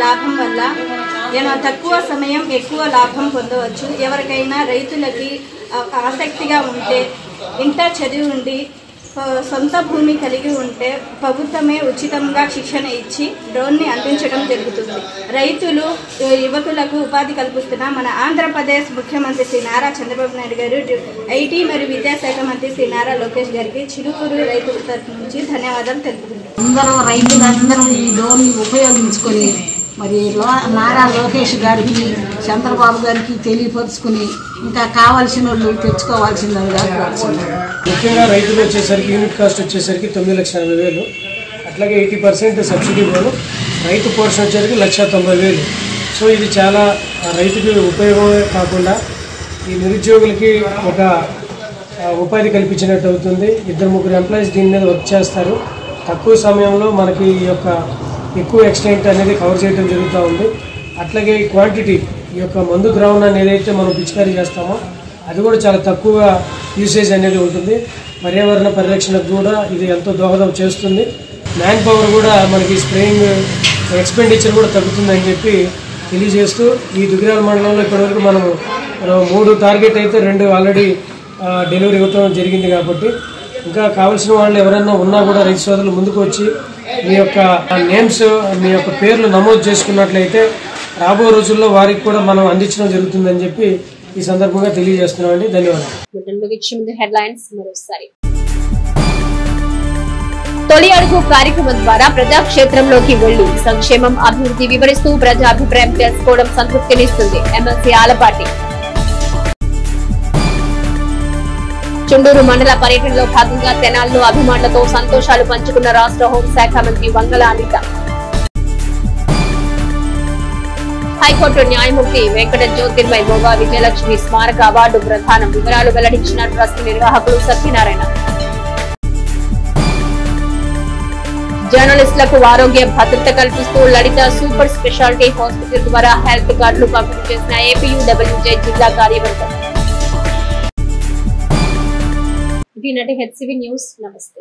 లాభం వల్ల తక్కువ సమయం ఎక్కువ లాభం పొందవచ్చు. ఎవరికైనా రైతులకి ఆసక్తిగా ఉంటే, ఇంటర్ చదివి ఉండి సొంత భూమి కలిగి ఉంటే ప్రభుత్వమే ఉచితంగా శిక్షణ ఇచ్చి డ్రోన్ ని అందించడం జరుగుతుంది. రైతులు, యువకులకు ఉపాధి కల్పిస్తున్న మన ఆంధ్రప్రదేశ్ ముఖ్యమంత్రి శ్రీ నారా చంద్రబాబు నాయుడు గారు, ఐటీ మరియు విద్యాశాఖ మంత్రి శ్రీ నారా లోకేష్ గారికి చిలుకూరు రైతుల తరఫు నుంచి ధన్యవాదాలు తెలుపుతున్నాను. రైతులందరూ ఈ డ్రోన్ ని ఉపయోగించుకొని మరి నారా లోకేష్ గారికి, చంద్రబాబు గారికి తెలియపరుచుకుని ఇంకా కావాల్సిన వాళ్ళు తెచ్చుకోవాల్సిందిగా కోరుతున్నాను. ముఖ్యంగా రైతులు వచ్చేసరికి యూనిట్ కాస్ట్ వచ్చేసరికి 9,80,000, అట్లాగే 80% సబ్సిడీ పోను, రైతు పోర్షన్ వచ్చేసరికి 1,90,000. సో ఇది చాలా రైతుకి ఉపయోగమే కాకుండా ఈ నిరుద్యోగులకి ఒక ఉపాధి కల్పించినట్టు అవుతుంది. 2-3 ఎంప్లాయీస్ దీని మీద వర్క్ చేస్తారు. తక్కువ సమయంలో మనకి ఈ యొక్క ఎక్కువ ఎక్స్టెంట్ అనేది కవర్ చేయడం జరుగుతూ ఉంది. అట్లాగే ఈ క్వాంటిటీ, ఈ యొక్క మందు ద్రావణాన్ని ఏదైతే మనం పిచికారీ చేస్తామో అది కూడా చాలా తక్కువ యూసేజ్ అనేది ఉంటుంది. పర్యావరణ పరిరక్షణకు కూడా ఇది ఎంతో దోహదం చేస్తుంది. మ్యాన్ పవర్ కూడా మనకి స్ప్రేయింగ్ ఎక్స్పెండిచర్ కూడా తగ్గుతుందని చెప్పి తెలియజేస్తూ, ఈ దుగ్గిరాల మండలంలో ఇప్పటివరకు మనం 3 టార్గెట్ అయితే 2 ఆల్రెడీ డెలివరీ ఇవ్వడం జరిగింది. కాబట్టి ఇంకా కావాల్సిన వాళ్ళు ఎవరైనా ఉన్నా కూడా రైతు సోదరులు ముందుకు వచ్చి మీ యొక్క నేమ్స్, మీ యొక్క పేర్లు నమోదు చేసుకున్నట్లయితే రాబో రోజుల్లో వారికి కూడా మనం అందించడం జరుగుతుందని చెప్పి ఈ సందర్భంగా తెలియజేస్తున్నామండి. ధన్యవాదాలు. తొలి అడుగు కార్యక్రమం ద్వారా ప్రజాక్షేత్రంలోకి వెళ్లి సంక్షేమం అభివృద్ధి వివరిస్తూ ప్రజా అభిప్రాయం తెలుసుకోవడం సంతృప్తినిస్తుంది. ఎమ్మెల్సీ ఆలపాటి. చుండూరు మండల పర్యటనలో భాగంగా తెనాల్లో అభిమానులతో సంతోషాలు పంచుకున్న రాష్ట్ర హోంశాఖ మంత్రి వంగల అనిత. హైకోర్టు న్యాయమూర్తి వెంకట జ్యోతిర్మయ్ మోగా విజయలక్ష్మి స్మారక అవార్డు ప్రదానం వివరాలు వెల్లడించిన ట్రస్ట్ నిర్వాహకులు సత్యనారాయణ. జర్నలిస్టులకు ఆరోగ్య భద్రత కల్పిస్తూ లలిత సూపర్ స్పెషాలిటీ హాస్పిటల్ ద్వారా హెల్త్ కార్డులు పంపిణీ చేసిన ఏపీయూడబ్ల్యూజే జిల్లా కార్యవర్గం. HCV news. నమస్తే.